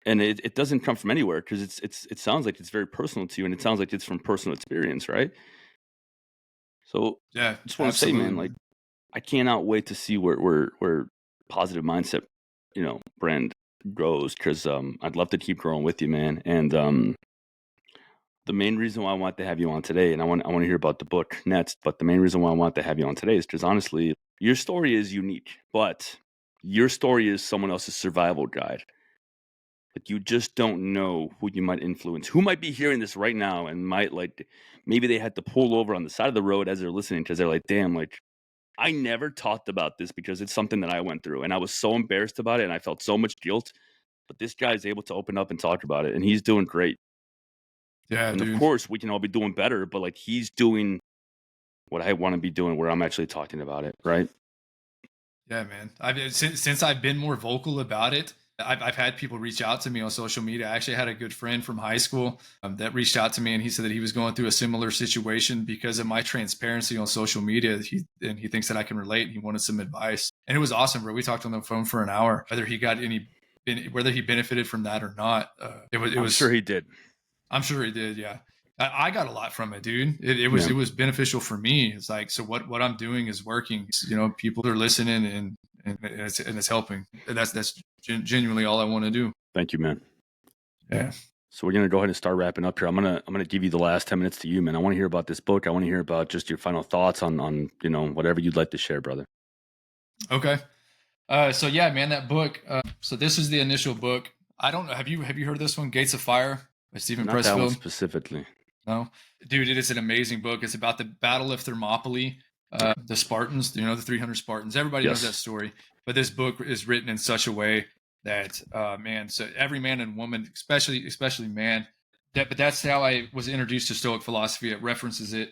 And it doesn't come from anywhere because it sounds like it's very personal to you, and it sounds like it's from personal experience, right? So yeah, just want to say, absolutely, man, like man. I cannot wait to see where positive mindset, brand grows because I'd love to keep growing with you, man. And the main reason why I want to have you on today, and I want to hear about the book next, but the main reason why I want to have you on today is because honestly, your story is unique, but your story is someone else's survival guide. Like you just don't know who you might influence, who might be hearing this right now and might like maybe they had to pull over on the side of the road as they're listening because they're like, damn, like I never talked about this because it's something that I went through and I was so embarrassed about it and I felt so much guilt. But this guy is able to open up and talk about it and he's doing great. Yeah, And of dude. course, we can all be doing better, but like he's doing what I want to be doing, where I'm actually talking about it, right? Yeah, man. I've since I've been more vocal about it, I've had people reach out to me on social media. I actually had a good friend from high school that reached out to me, and he said that he was going through a similar situation because of my transparency on social media. He thinks that I can relate. And he wanted some advice, and it was awesome, bro. We talked on the phone for an hour. Whether he benefited from that or not, it I'm sure was. he did. I'm sure he did. Yeah. I got a lot from it, dude. Yeah. It was beneficial for me. It's like, so what I'm doing is working. People are listening, and it's helping. And that's genuinely all I want to do. Thank you, man. Yeah. So we're gonna go ahead and start wrapping up here. I'm gonna give you the last 10 minutes to you, man. I want to hear about this book. I want to hear about just your final thoughts on whatever you'd like to share, brother. Okay. So yeah, man, that book. So this is the initial book. I don't know. Have you heard of this one, Gates of Fire by Stephen Not that one Pressfield? specifically. No, dude, it is an amazing book. It's about the Battle of Thermopylae, the Spartans. The 300 Spartans. Everybody knows that Yes. story. But this book is written in such a way that, man, so every man and woman, especially man, but that's how I was introduced to Stoic philosophy. It references it.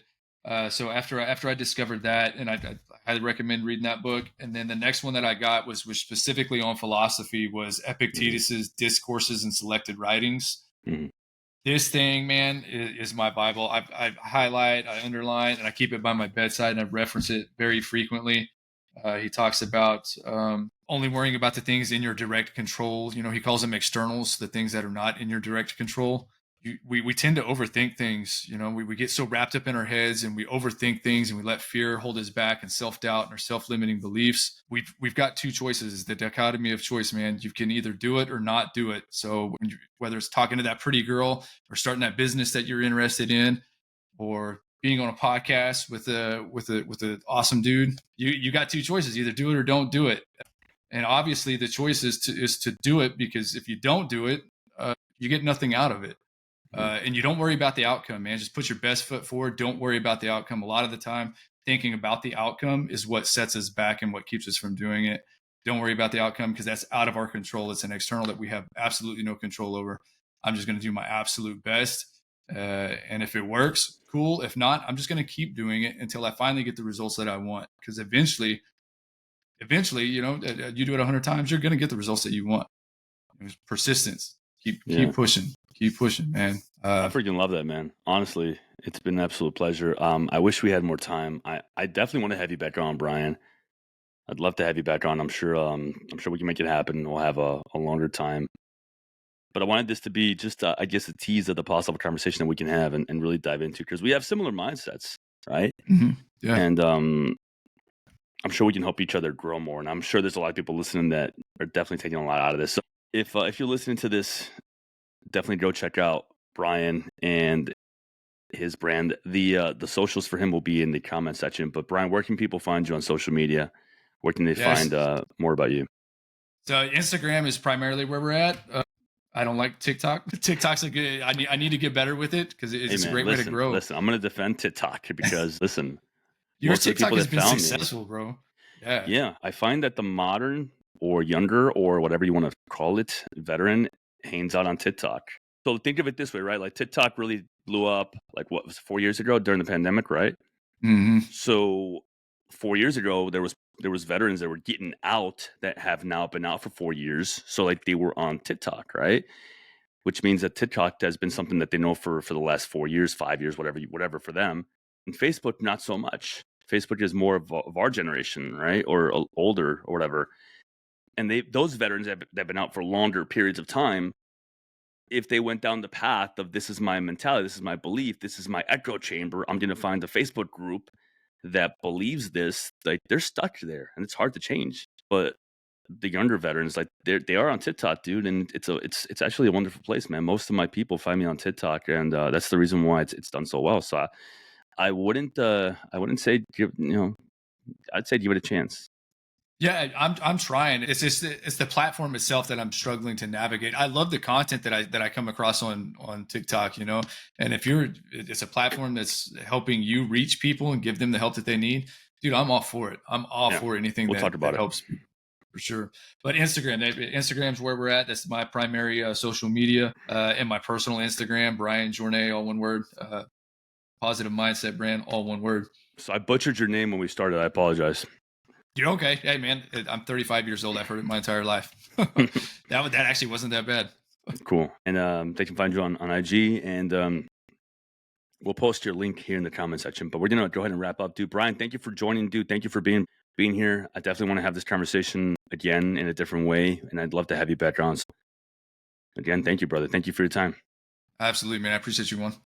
So after I discovered that, and I highly recommend reading that book. And then the next one that I got was specifically on philosophy was Hmm. Epictetus's Discourses and Selected Writings. Hmm. This thing, man, is my Bible. I highlight, I underline, and I keep it by my bedside, and I reference it very frequently. He talks about only worrying about the things in your direct control. He calls them externals, the things that are not in your direct control. We tend to overthink things. We get so wrapped up in our heads, and we overthink things, and we let fear hold us back, and self-doubt and our self-limiting beliefs. We've got two choices, the dichotomy of choice, man. You can either do it or not do it. So whether it's talking to that pretty girl, or starting that business that you're interested in, or being on a podcast with a awesome dude, you got two choices: either do it or don't do it. And obviously, the choice is to do it, because if you don't do it, you get nothing out of it. And you don't worry about the outcome, man. Just put your best foot forward. Don't worry about the outcome. A lot of the time, thinking about the outcome is what sets us back and what keeps us from doing it. Don't worry about the outcome, because that's out of our control. It's an external that we have absolutely no control over. I'm just going to do my absolute best. And if it works, cool. If not, I'm just going to keep doing it until I finally get the results that I want. Because eventually, you do it 100 times, you're going to get the results that you want. It's persistence. Yeah. Keep pushing, man. I freaking love that, man. Honestly, it's been an absolute pleasure. I wish we had more time. I definitely want to have you back on, Brian. I'd love to have you back on. I'm sure we can make it happen. We'll have a longer time. But I wanted this to be just, I guess, a tease of the possible conversation that we can have and really dive into, because we have similar mindsets, right? Yeah. And I'm sure we can help each other grow more. And I'm sure there's a lot of people listening that are definitely taking a lot out of this. So if you're listening to this, definitely go check out Brian and his brand. The socials for him will be in the comment section. But Brian, where can people find you on social media? Where can they Yes. find more about you? So Instagram is primarily where we're at. I don't like TikTok. TikTok's a good. I need to get better with it, because Hey it's a man, great way to grow. listen. I'm gonna defend TikTok because listen, Your most of the TikTok people has that been found me, successful, bro. Yeah. yeah, I find that the modern or younger or whatever you want to call it, veteran hangs out on TikTok. So think of it this way, right? Like TikTok really blew up, like what was it, 4 years ago during the pandemic, right? Hmm. So 4 years ago, there was veterans that were getting out that have now been out for 4 years. So like they were on TikTok, right? Which means that TikTok has been something that they know for the last 4 years, 5 years, whatever for them. And Facebook, not so much. Facebook is more of our generation, right, or older or whatever. And those veterans that have been out for longer periods of time, if they went down the path of this is my mentality, this is my belief, this is my echo chamber, I'm going to find a Facebook group that believes this. Like they're stuck there, and it's hard to change. But the younger veterans, like they are on TikTok, dude, and it's actually a wonderful place, man. Most of my people find me on TikTok, and that's the reason why it's done so well. So I wouldn't say I'd say give it a chance. Yeah, I'm trying. It's just it's the platform itself that I'm struggling to navigate. I love the content that I come across on TikTok, And if it's a platform that's helping you reach people and give them the help that they need, dude, I'm all for it. I'm all Yeah, for anything we'll that talk about it. helps people. For sure. But Instagram's where we're at. That's my primary social media. And my personal Instagram, Bryan Journeay, all one word. Positive Mindset Brand, all one word. So I butchered your name when we started. I apologize. You're okay. Hey, man, I'm 35 years old. I've heard it my entire life. That actually wasn't that bad. Cool. And they can find you on IG, and we'll post your link here in the comment section. But we're going to go ahead and wrap up, dude. Bryan, thank you for joining, dude. Thank you for being here. I definitely want to have this conversation again in a different way, and I'd love to have you back on. So again, thank you, brother. Thank you for your time. Absolutely, man. I appreciate you, one.